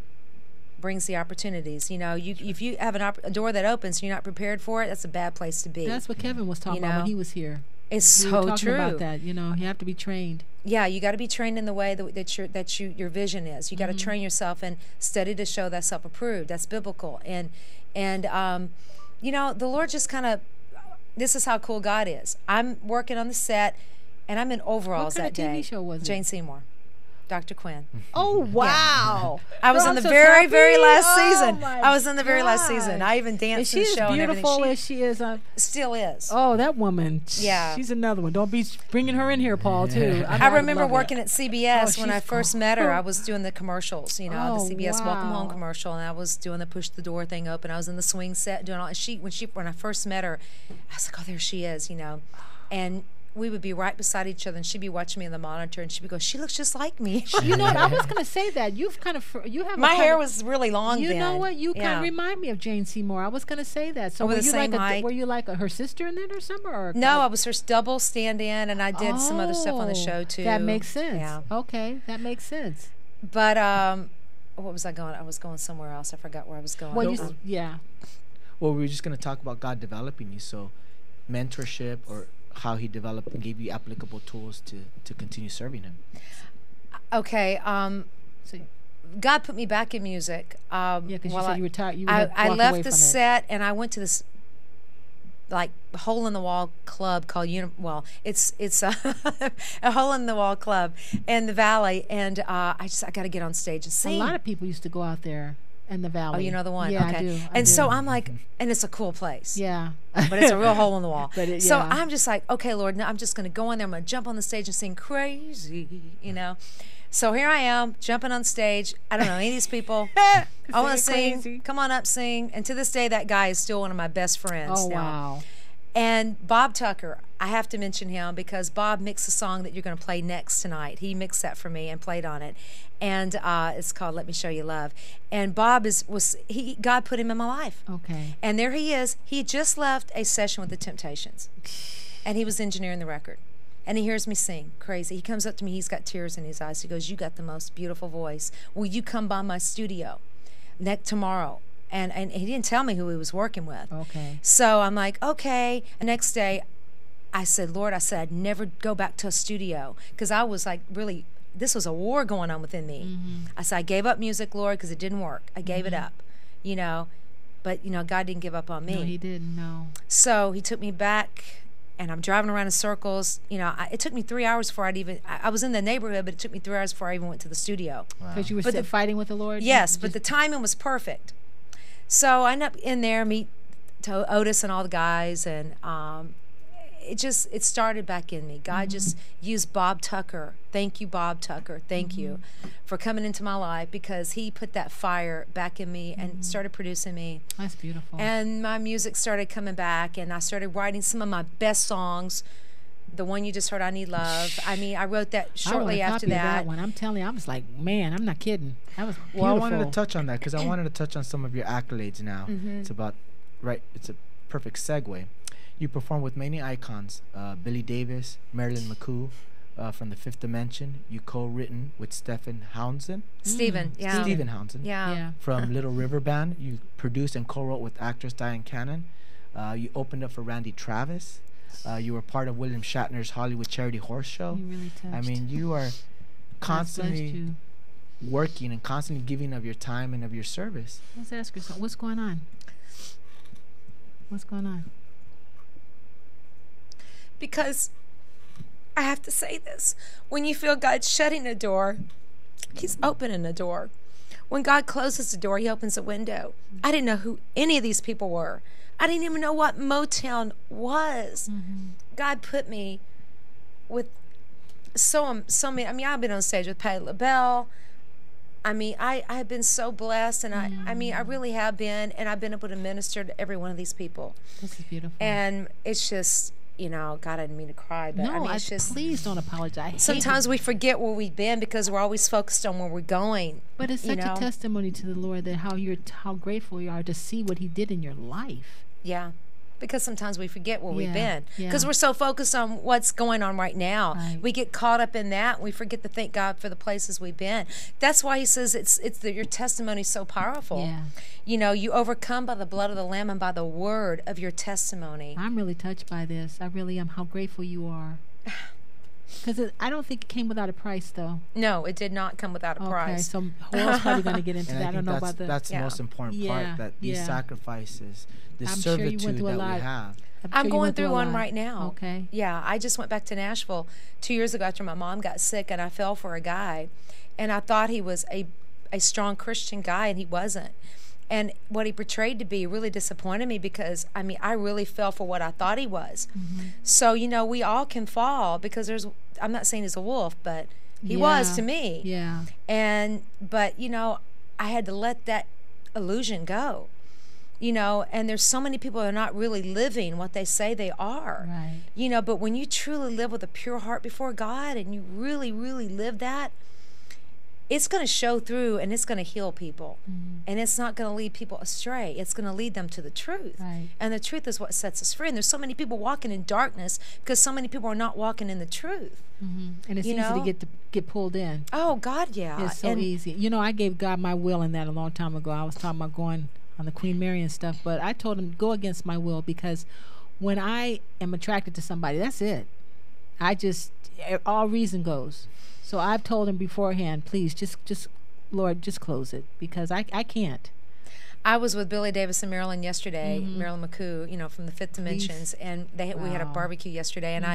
brings the opportunities. You know, if you have a door that opens and you're not prepared for it, that's a bad place to be. That's what Kevin was talking about when he was here. It's we were so talking true about that. You know, you have to be trained. Yeah, you got to be trained in the way that your vision is. You got to train yourself and study to show that self-approved. That's biblical. And you know, the Lord just kind of, this is how cool God is. I'm working on the set, and I'm in overalls that day. What kind of TV show was it? Jane Seymour. Dr. Quinn. Oh, wow. Yeah. I was in the very last season. I was in the very last season. I even danced in the show and everything. She's beautiful as she is. Still is. Oh, that woman. Yeah. She's another one. Don't be bringing her in here, Paul, too. I remember working at CBS when I first met her. I was doing the commercials, you know, the CBS Welcome Home commercial, and I was doing the push the door thing open. I was in the swing set doing all. And when I first met her, I was like, oh, there she is, you know, and we would be right beside each other, and she'd be watching me on the monitor, and she'd be going, she looks just like me. You know, I was going to say that. You have my hair was really long then. You know what? You kind of remind me of Jane Seymour. I was going to say that. So were you like her sister in it or something? Or no, I was her double stand-in, and I did some other stuff on the show, too. That makes sense. Yeah. Okay, that makes sense. But what was I going? I was going somewhere else. I forgot where I was going. Well, Well, we were just going to talk about God developing you. So mentorship, or how he developed and gave you applicable tools to continue serving him. Okay. God put me back in music. Yeah, because you said you retired. I left the set and I went to this like hole in the wall club called it's a hole in the wall club in the Valley, and I got to get on stage and sing. A lot of people used to go out there in the Valley. Oh, you know the one? Yeah, okay. I do. So I'm like, and it's a cool place. Yeah. But it's a real hole in the wall. But so I'm just like, okay, Lord, now I'm just going to go in there. I'm going to jump on the stage and sing Crazy, you know. So here I am, jumping on stage. I don't know any of these people. I want to sing. Crazy. Come on up, sing. And to this day, that guy is still one of my best friends. Oh, now. Wow. And Bob Tucker, I have to mention him because Bob mixed the song that you're going to play next tonight. He mixed that for me and played on it. And it's called Let Me Show You Love. And Bob God put him in my life. Okay. And there he is. He just left a session with the Temptations. And he was engineering the record. And he hears me sing Crazy. He comes up to me. He's got tears in his eyes. He goes, you got the most beautiful voice. Will you come by my studio tomorrow? And he didn't tell me who he was working with. Okay. So I'm like, okay. The next day, I said, Lord, I'd never go back to a studio because I was like really, this was a war going on within me. Mm-hmm. I said, I gave up music, Lord, because it didn't work. I gave it up, you know. But, you know, God didn't give up on me. No, he didn't, no. So he took me back, and I'm driving around in circles. You know, it took me 3 hours before I was in the neighborhood, but it took me 3 hours before I even went to the studio. Because you were fighting with the Lord? Yes, but the timing was perfect. So I ended up in there, meet Otis and all the guys, and it started back in me. God just used Bob Tucker. Thank you, Bob Tucker. Thank you for coming into my life, because he put that fire back in me and started producing me. That's beautiful. And my music started coming back, and I started writing some of my best songs. The one you just heard, I Need Love. I mean, I wrote that shortly after that. One. I'm telling you, I was like, man, I'm not kidding. That was beautiful. Well, I wanted to touch on that because I wanted to touch on some of your accolades now. It's about, it's a perfect segue. You perform with many icons, Billy Davis, Marilyn McCoo, from The Fifth Dimension. You co-written with Stephen Townsend. Stephen Townsend. Yeah. From Little River Band. You produced and co-wrote with actress Diane Cannon. You opened up for Randy Travis. You were part of William Shatner's Hollywood Charity Horse Show. You really touched. I mean, you are constantly working and constantly giving of your time and of your service. Let's ask her something. What's going on? What's going on? Because I have to say this. When you feel God shutting a door, he's opening a door. When God closes a door, he opens a window. I didn't know who any of these people were. I didn't even know what Motown was. God put me with so many. I mean, I've been on stage with Patti LaBelle. I mean, I've been so blessed, and I mean, I really have been, and I've been able to minister to every one of these people. This is beautiful. And it's just, you know, God, I didn't mean to cry, but no, I mean, it's just. Please don't apologize. Sometimes we forget where we've been because we're always focused on where we're going. But it's such a testimony to the Lord that how grateful you are to see what he did in your life. Yeah. Because sometimes we forget where we've Yeah, been. yeah. Because we're so focused on what's going on right now. Right. We get caught up in that. And we forget to thank God for the places we've been. That's why he says your testimony is so powerful. Yeah. You know, you overcome by the blood of the Lamb and by the word of your testimony. I'm really touched by this. I really am. How grateful you are. Because I don't think it came without a price, though. No, it did not come without a price. So Joel's probably going to get into And that. I don't know that's, about the... that's the Yeah. most important Yeah, part, that these yeah. sacrifices, the I'm sure you went servitude through a that lot. we have. I'm sure you going went through a one lot. right now. Okay. Yeah, I just went back to Nashville 2 years ago after my mom got sick, and I fell for a guy, and I thought he was a strong Christian guy, and he wasn't. And what he portrayed to be really disappointed me because, I mean, I really fell for what I thought he was. Mm-hmm. So, you know, we all can fall because I'm not saying he's a wolf, but he was to me. Yeah. But, you know, I had to let that illusion go. You know, and there's so many people that are not really living what they say they are. Right. You know, but when you truly live with a pure heart before God and you really, really live that, it's going to show through and it's going to heal people. Mm-hmm. And it's not going to lead people astray. It's going to lead them to the truth. Right. And the truth is what sets us free. And there's so many people walking in darkness because so many people are not walking in the truth. Mm-hmm. And it's You easy know? to get pulled in. Oh, God, yeah. It's so easy. You know, I gave God my will in that a long time ago. I was talking about going on the Queen Mary and stuff, but I told him go against my will because when I am attracted to somebody, that's it. All reason goes. So I've told him beforehand, please, just Lord, just close it because I can't. I was with Billy Davis in Maryland yesterday, Marilyn McCoo, you know, from the Fifth Dimensions, and we had a barbecue yesterday, and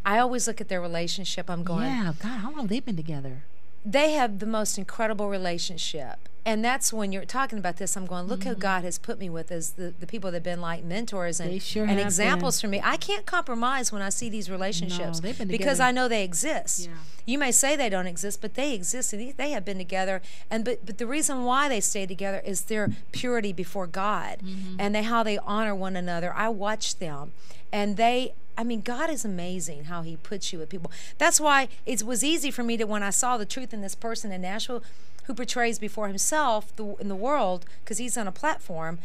I always look at their relationship. I'm going, yeah, God, how long have they been together? They have the most incredible relationship. And that's when you're talking about this, I'm going, look who God has put me with as the people that have been like mentors and, They sure and have examples for me. I can't compromise when I see these relationships they've been because together. I know they exist. Yeah. You may say they don't exist, but they exist and they have been together. But the reason why they stay together is their purity before God and how they honor one another. I watch them and God is amazing how he puts you with people. That's why it was easy for me to, when I saw the truth in this person in Nashville who portrays before himself in the world, because he's on a platform,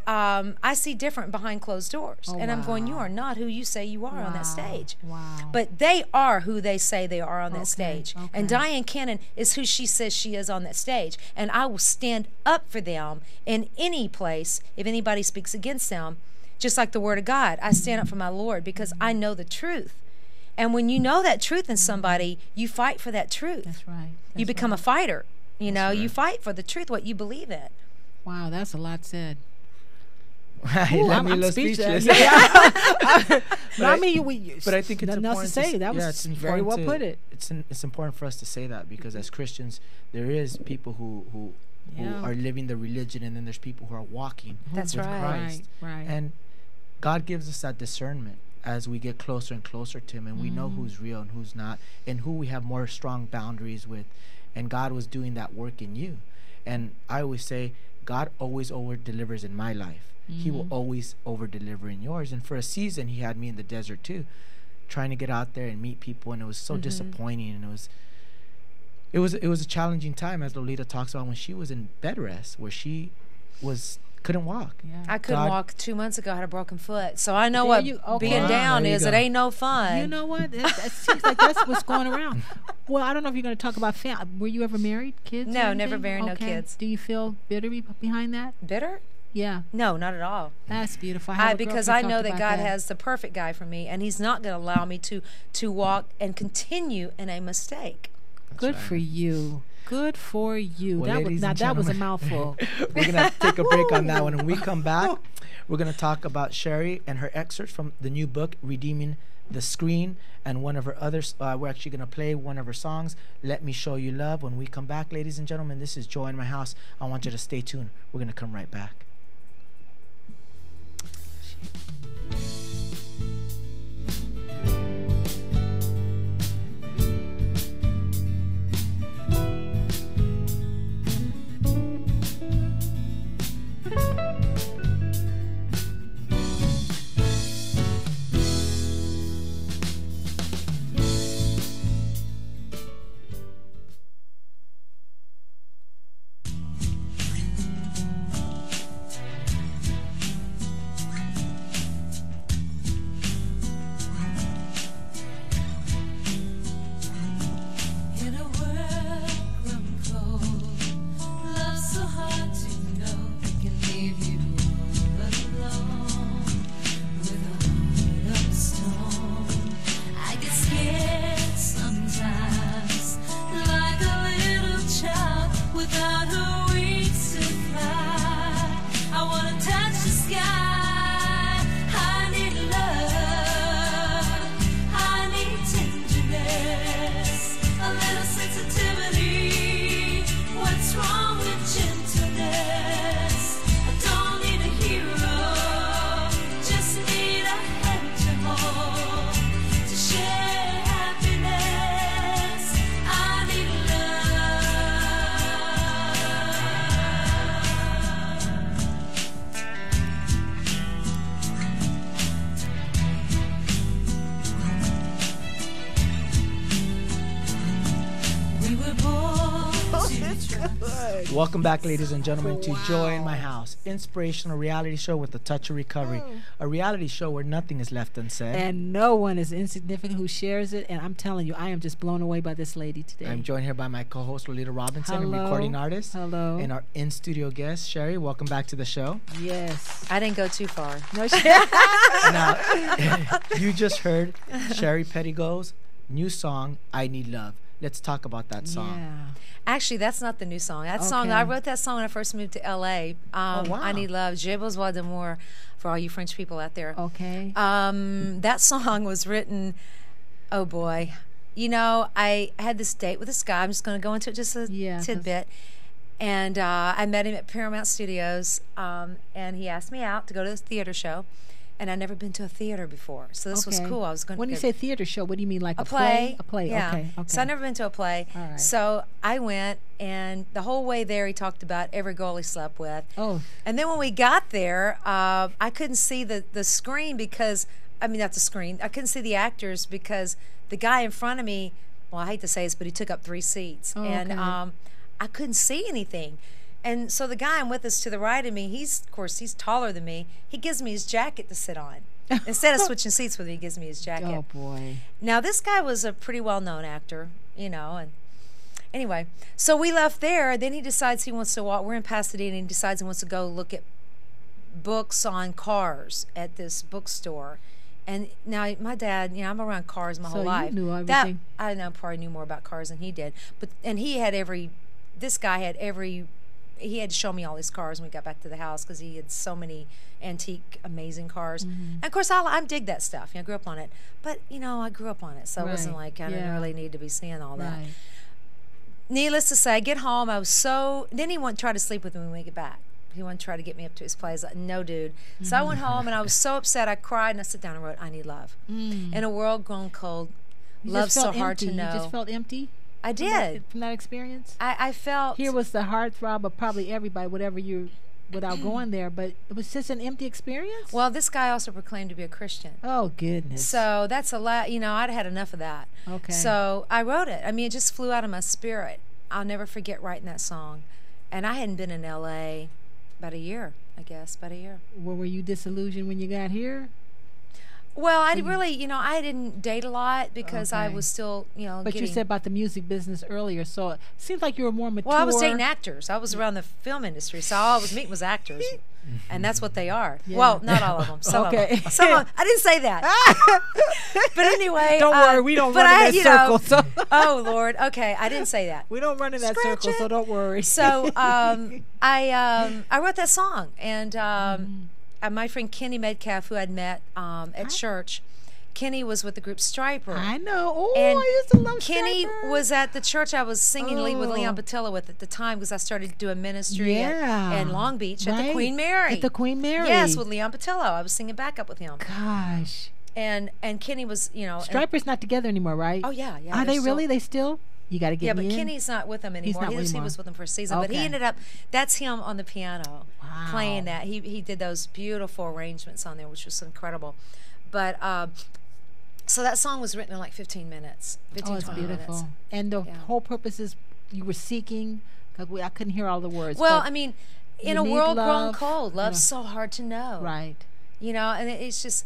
I see different behind closed doors. Oh, and I'm going, you wow. are not who you say you are on that stage. Wow. But they are who they say they are on that Okay, stage. okay. And Diane Cannon is who she says she is on that stage. And I will stand up for them in any place if anybody speaks against them. Just like the Word of God, I stand up for my Lord because I know the truth. And when you know that truth in somebody, you fight for that truth. That's right. You become a fighter. You know, right. you fight for the truth, what you believe in. Wow, that's a lot said. Ooh, I'm speechless. Yeah. But I mean, but I think it's nothing else important to say. That was it's very well important put it. It's important for us to say that because as Christians, there is people who are living the religion, and then there's people who are walking That's with right. Christ. Right. And God gives us that discernment as we get closer and closer to Him, and we know who's real and who's not, and who we have more strong boundaries with. And God was doing that work in you. And I always say, God always over delivers in my life. He will always over deliver in yours. And for a season, He had me in the desert too, trying to get out there and meet people, and it was so disappointing, and it was a challenging time, as Lolita talks about, when she was in bed rest, where she couldn't walk. Yeah. I couldn't walk 2 months ago. I had a broken foot. So I know There what you- okay. being Wow, down there you is. go. It ain't no fun. You know what? It seems like that's what's going around. Well, I don't know if you're going to talk about family. Were you ever married? Kids? No, or never anything? married, no Okay. kids. Do you feel bitter behind that? Bitter? Yeah, No, not at all. that's beautiful. have a Because girlfriend I know talked that about God has the perfect guy for me, and He's not going to allow me to walk and continue in a mistake. Good for you. Good for you. Well, ladies and that was a gentlemen, mouthful. We're going to have to take a break on that one. When we come back, we're going to talk about Sheri and her excerpts from the new book, Redeeming the Screen, and one of her others. We're actually going to play one of her songs, Let Me Show You Love. When we come back, ladies and gentlemen, this is Joy in My House. I want you to stay tuned. We're going to come right back. little sensitivity. What's wrong with gentleness? I don't need a hero, just need a hand to hold, to share happiness. I need love. We were born to trust. Welcome back, ladies and gentlemen, to Joy in My House, inspirational reality show with a touch of recovery. A reality show where nothing is left unsaid. And no one is insignificant who shares it. And I'm telling you, I am just blown away by this lady today. I'm joined here by my co-host Lolita Robinson, Hello. a recording artist. Hello. And our in-studio guest, Sheri. Welcome back to the show. Yes. I didn't go too far. No, she Now, you just heard Sheri Pedigo's new song, I Need Love. Let's talk about that song. Yeah. Actually, that's not the new song. That song, I wrote that song when I first moved to LA. wow. I Need Love, Je besoin d'amour, for all you French people out there. Okay. That song was written, oh boy. You know, I had this date with this guy. I'm just going to go into it just a tidbit. And I met him at Paramount Studios, and he asked me out to go to the theater show. And I'd never been to a theater before, so this was cool. I was going. When you say theater show, what do you mean, like a play? A play. Yeah. Okay. So I've never been to a play. All right. So I went, and the whole way there, he talked about every girl he slept with. Oh. And then when we got there, I couldn't see the screen because, I mean, not the screen. I couldn't see the actors because the guy in front of me, well, I hate to say this, but he took up 3 seats. Oh, and okay. I couldn't see anything. And so the guy I'm with is to the right of me. Of course, he's taller than me. He gives me his jacket to sit on. Instead of switching seats with me, he gives me his jacket. Oh, boy. Now, this guy was a pretty well-known actor, you know, and anyway, so we left there. Then he decides he wants to walk. We're in Pasadena, and he decides he wants to go look at books on cars at this bookstore. And now, my dad, you know, I'm around cars my whole life. So you knew everything. I know, probably knew more about cars than he did. And he had this guy had he had to show me all his cars when we got back to the house because he had so many antique, amazing cars. Mm-hmm. And of course, I dig that stuff. You know, I grew up on it. But, you know, I grew up on it, so it wasn't like I didn't really need to be seeing all that. Right. Needless to say, I get home, I was so... Then he wanted to try to sleep with me when we get back. He wanted to try to get me up to his place. Like, no, dude. So I went home, and I was so upset. I cried, and I sat down and wrote, I Need Love. In a world grown cold, love so hard to know. You just felt empty? I did. From that experience? I felt... Here was the heartthrob of probably everybody, whatever you... without going there, but it was just an empty experience? Well, this guy also proclaimed to be a Christian. Oh, goodness. So that's a lot. You know, I'd had enough of that. Okay. So I wrote it. I mean, it just flew out of my spirit. I'll never forget writing that song. And I hadn't been in L.A. about a year, I guess, about a year. Well, were you disillusioned when you got here? Well, I really, you know, I didn't date a lot because I was still, you know, But you said about the music business earlier, so it seems like you were more mature. Well, I was dating actors. I was around the film industry, so all I was meeting was actors. And that's what they are. Yeah. Well, not all of them. Some of them. Some of them. I didn't say that. But anyway. Don't worry, we don't run in that circle. So. Oh, Lord. Okay, I didn't say that. We don't run in that circle, so don't worry. So I wrote that song, and my friend Kenny Metcalf, who I'd met at church, Kenny was with the group Striper. I know. Oh, and I used to love Kenny Striper. was at the church I was singing lead with Leon Patillo with at the time because I started doing ministry in Long Beach at the Queen Mary. At the Queen Mary. Yes, with Leon Patillo. I was singing backup with him. Gosh. And Kenny was, you know. Striper's not together anymore, right? Oh, yeah. Are they really? They still? You got to get me in. Yeah, but Kenny's not with them anymore. He was with them for a season. Okay. But he ended up, that's him on the piano playing that. He did those beautiful arrangements on there, which was incredible. But, so that song was written in like 15 minutes. 15, it's 20 beautiful. Minutes. And the whole purpose is you were seeking, because I couldn't hear all the words. Well, I mean, in a world grown cold, love's so hard to know. Right. You know, and it's just,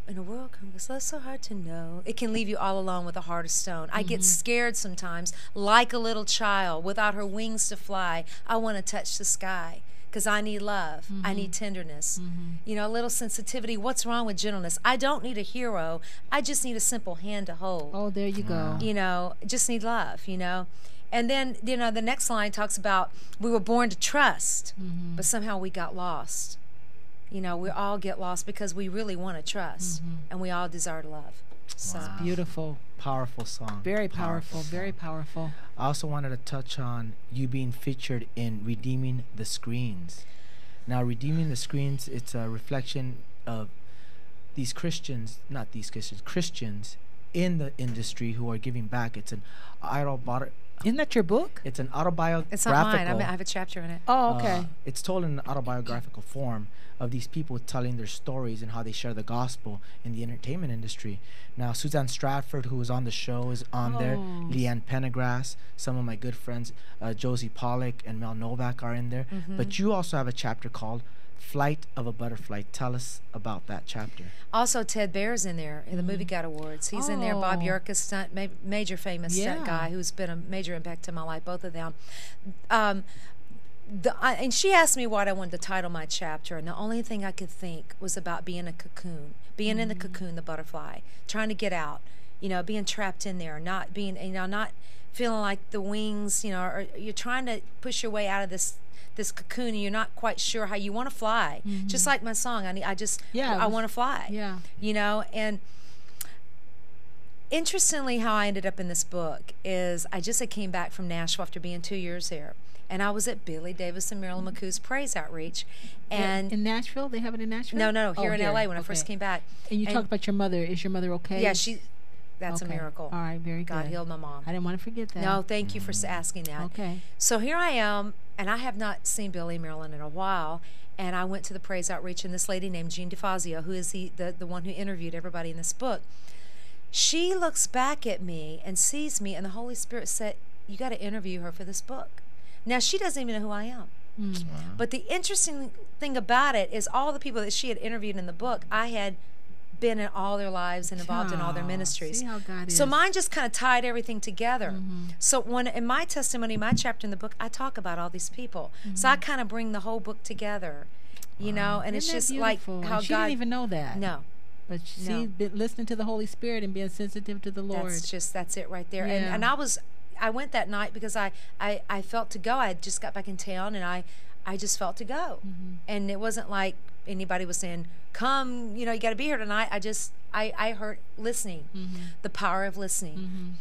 in a world grown cold, love's so hard to know. It can leave you all alone with a heart of stone. I get scared sometimes, like a little child, without her wings to fly. I want to touch the sky. Because I need love. I need tenderness. You know, a little sensitivity. What's wrong with gentleness? I don't need a hero. I just need a simple hand to hold. Oh, there you go. You know, just need love, you know. And then, you know, the next line talks about we were born to trust, but somehow we got lost. You know, we all get lost because we really want to trust, and we all desire to love. So It's beautiful. Powerful song. Very powerful. Song. Very powerful. I also wanted to touch on you being featured in Redeeming the Screens. Now, Redeeming the Screens, it's a reflection of these Christians, not these Christians, Christians in the industry who are giving back. It's an Isn't that your book? It's an autobiographical. it's not mine. I have a chapter in it. Oh, okay. It's told in an autobiographical form of these people telling their stories and how they share the gospel in the entertainment industry. Now, Suzanne Stratford, who was on the show, is on there. Leanne Pendergrass, some of my good friends, Josie Pollock and Mel Novak are in there. But you also have a chapter called Flight of a Butterfly. Tell us about that chapter. Also, Ted Baer's in there in the Movie Guide Awards. He's in there. Bob Yerka's stunt, major famous stunt guy who's been a major impact in my life, both of them. And she asked me what I wanted to title my chapter, and the only thing I could think was about being a cocoon, being in the cocoon, the butterfly, trying to get out, being trapped in there, not being, not feeling like the wings, or you're trying to push your way out of this cocoon, and you're not quite sure how you want to fly. Just like my song, I want to fly. Yeah. And interestingly, how I ended up in this book is I came back from Nashville after being 2 years there. And I was at Billy Davis and Marilyn McCoo's praise outreach. And in Nashville? They have it in Nashville? No, here in LA when I first came back. And you talked about your mother. Is your mother okay? Yeah, that's a miracle. All right, very good. God healed my mom. I didn't want to forget that. No, thank you for asking that. Okay. So here I am, and I have not seen Billy and Marilyn in a while. And I went to the praise outreach, and this lady named Jean DeFazio, who is the one who interviewed everybody in this book, she looks back at me and sees me, and the Holy Spirit said, you got to interview her for this book. Now, she doesn't even know who I am. But the interesting thing about it is all the people that she had interviewed in the book, I had been in all their lives and involved in all their ministries. See how God is. So mine just kind of tied everything together. So when in my testimony, my chapter in the book, I talk about all these people. So I kind of bring the whole book together, and it's just beautiful? like how she God didn't even know that. No. But listening to the Holy Spirit and being sensitive to the Lord. That's it right there. Yeah. And I went that night because I felt to go. I had just got back in town, and I just felt to go. And it wasn't like anybody was saying, come, you got to be here tonight. I heard listening, the power of listening.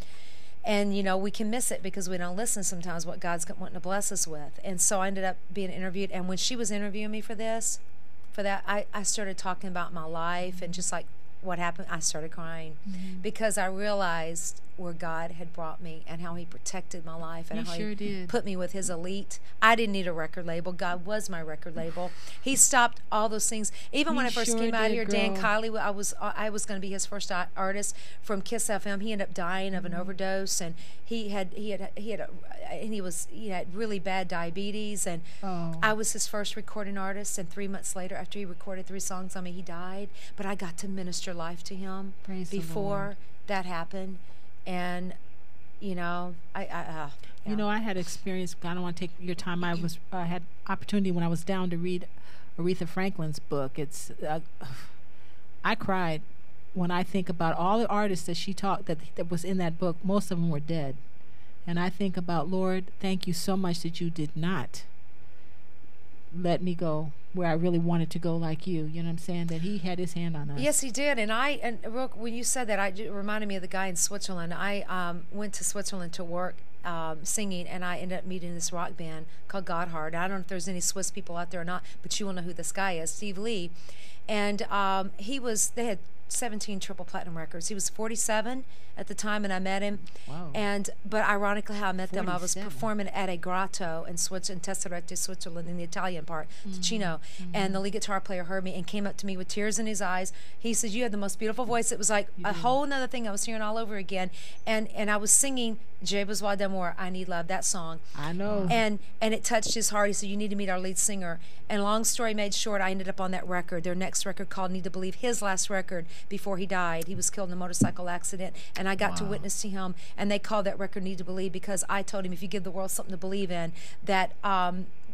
And, we can miss it because we don't listen sometimes what God's wanting to bless us with. And so I ended up being interviewed. And when she was interviewing me for that, I started talking about my life and just like what happened. I started crying because I realized where God had brought me and how he protected my life and how he put me with his elite. I didn't need a record label. God was my record label. He stopped all those things. Even when I first came out here, Dan Kiley, I was going to be his first artist from Kiss FM. He ended up dying of an overdose, and he had really bad diabetes, and I was his first recording artist. And 3 months later, after he recorded 3 songs on me, he died. But I got to minister life to him before that happened. And I had experience. I don't want to take your time. I had opportunity when I was down to read Aretha Franklin's book. It's I cried when I think about all the artists that she taught that was in that book. Most of them were dead, and I think about, Lord, thank you so much that you did not let me go where I really wanted to go like you. You know what I'm saying? That he had his hand on us. Yes, he did. And when you said that, it reminded me of the guy in Switzerland. I went to Switzerland to work singing, and I ended up meeting this rock band called Gotthard. I don't know if there's any Swiss people out there or not, but you will know who this guy is, Steve Lee. And they had 17 triple platinum records. He was 47 at the time, and I met him. Wow. But ironically, how I met 47. them, I was performing at a grotto in Tesserette, Switzerland, in the Italian part, Ticino. And the lead guitar player heard me and came up to me with tears in his eyes. He said, "You had the most beautiful voice." It was like a whole nother thing I was hearing all over again. And I was singing "J'ai besoin d'amour," I Need Love, that song. I know. And it touched his heart. He said, "You need to meet our lead singer." And long story made short, I ended up on that record, their next record called "Need to Believe," his last record before he died. He was killed in a motorcycle accident, and I got to witness to him. And they called that record "Need to Believe" because I told him, if you give the world something to believe in, that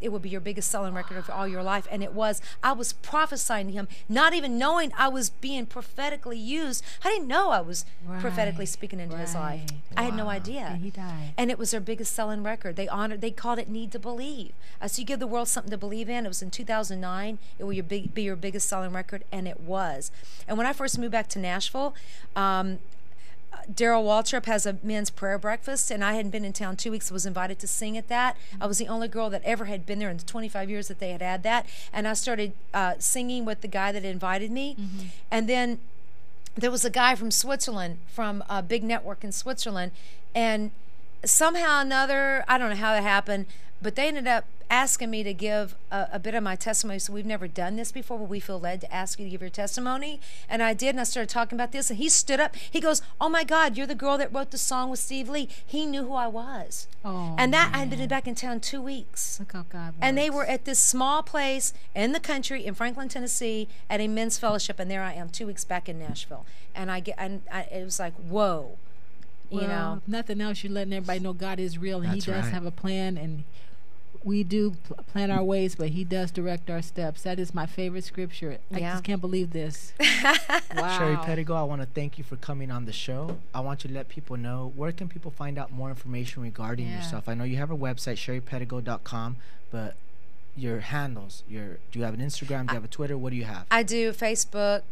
it would be your biggest selling record of all your life. And it was. I was prophesying to him, not even knowing I was being prophetically used. I didn't know I was prophetically speaking into his life. I had no idea. And he died. And it was their biggest selling record. They called it Need to Believe. So you give the world something to believe in. It was in 2009. It will be your biggest selling record, and it was. And when I first moved back to Nashville, Daryl Waltrip has a men's prayer breakfast, and I hadn't been in town 2 weeks. Was invited to sing at that. I was the only girl that ever had been there in the 25 years that they had that. And I started singing with the guy that invited me. And then there was a guy from Switzerland, from a big network in Switzerland, and somehow or another, I don't know how it happened, but they ended up asking me to give a bit of my testimony. So we've never done this before, but we feel led to ask you to give your testimony. And I did, and I started talking about this, and he stood up. He goes, "Oh my God, you're the girl that wrote the song with Steve Lee." He knew who I was. Oh, and that man. I had been back in town 2 weeks. Look how God works. And they were at this small place in the country in Franklin, Tennessee, at a men's fellowship, and there I am 2 weeks back in Nashville. And it was like, whoa. Well, you know, if nothing else, you're letting everybody know God is real, and He does have a plan, and we do plan our ways, but He does direct our steps. That is my favorite scripture. I just can't believe this. Wow. Sheri Pedigo, I want to thank you for coming on the show. I want you to let people know, where can people find out more information regarding yourself? I know you have a website, sheripedigo.com, but your handles, do you have an Instagram? Do you have a Twitter? What do you have? I do Facebook,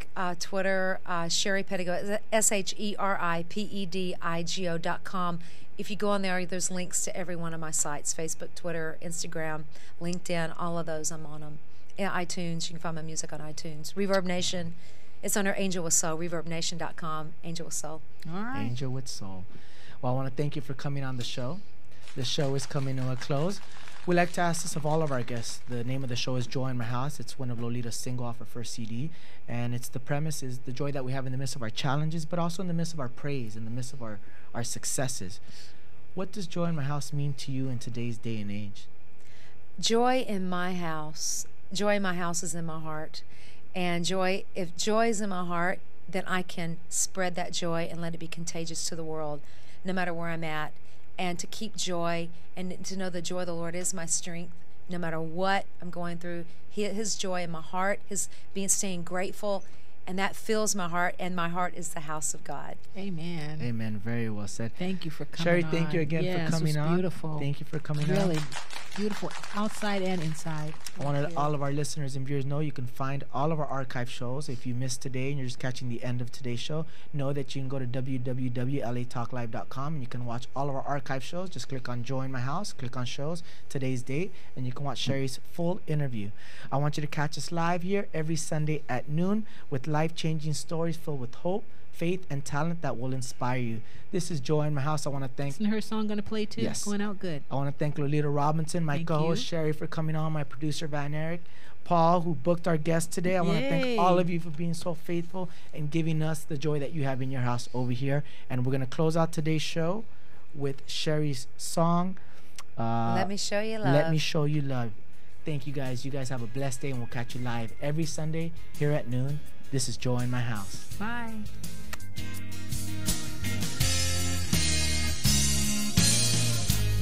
Twitter, Sheri Pedigo, SHERIPEDIGO.com. If you go on there, there's links to every one of my sites: Facebook, Twitter, Instagram, LinkedIn, all of those. I'm on them. iTunes, you can find my music on iTunes. Reverb Nation, it's under Angel with Soul, reverbnation.com, Angel with Soul. All right. Angel with Soul. Well, I want to thank you for coming on the show. The show is coming to a close. We like to ask this of all of our guests. The name of the show is Joy in My House. It's one of Lolita's single off her first CD. And the premise is the joy that we have in the midst of our challenges, but also in the midst of our praise, in the midst of our successes. What does Joy in My House mean to you in today's day and age? Joy in my house is in my heart. And if joy is in my heart, then I can spread that joy and let it be contagious to the world, no matter where I'm at. And to keep joy, and to know the joy of the Lord is my strength, no matter what I'm going through. His joy in my heart, staying grateful, and that fills my heart, and my heart is the house of God. Amen. Amen. Very well said. Thank you for coming Sheri, on. thank you again for coming on. Beautiful. Thank you for coming on. Really beautiful, outside and inside. I want to let all of our listeners and viewers know you can find all of our archive shows. If you missed today and you're just catching the end of today's show, know that you can go to www.latalklive.com and you can watch all of our archive shows. Just click on Join My House, click on shows, today's date, and you can watch Sheri's full interview. I want you to catch us live here every Sunday at noon with life-changing stories filled with hope, faith, and talent that will inspire you. This is Joy in My House. I want to thank... Isn't her song going to play too? Yes. Going out good. I want to thank Lolita Robinson, my co-host, Sheri, for coming on, my producer, Van Eric, Paul, who booked our guest today. I want to thank all of you for being so faithful and giving us the joy that you have in your house over here. And we're going to close out today's show with Sheri's song, Let Me Show You Love. Let Me Show You Love. Thank you guys. You guys have a blessed day, and we'll catch you live every Sunday here at noon. This is Joy in My House. Bye.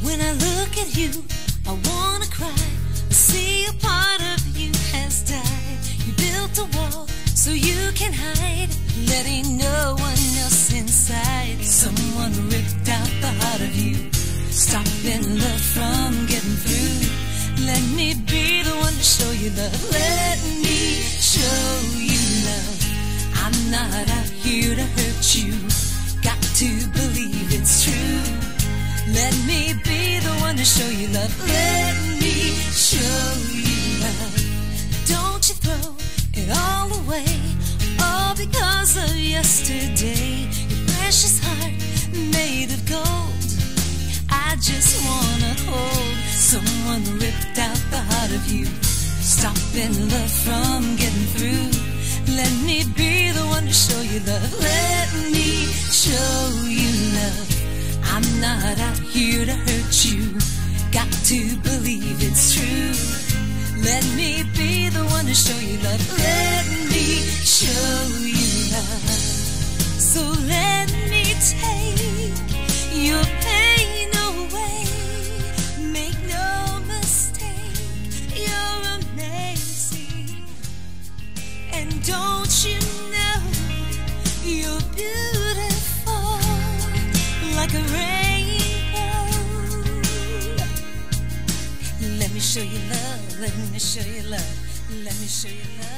When I look at you, I wanna cry. I see a part of you has died. You built a wall so you can hide, letting no one else inside. Someone ripped out the heart of you, stopping love from getting through. Let me be the one to show you love. Let me show you love. I'm not out here to hurt you. Got to believe it's true. Let me be the one to show you love. Let me show you love. Don't you throw it all away, all because of yesterday. Your precious heart made of gold. I just wanna hold. Someone ripped out the heart of you, stopping love from getting through. Let me be the one to show you love. Let me show you love. I'm not out here to hurt you. Got to believe it's true. Let me be the one to show you love. Let me show you love. So let me take your pain away. Make no mistake, You're beautiful like a rainbow. Let me show you love. Let me show you love. Let me show you love.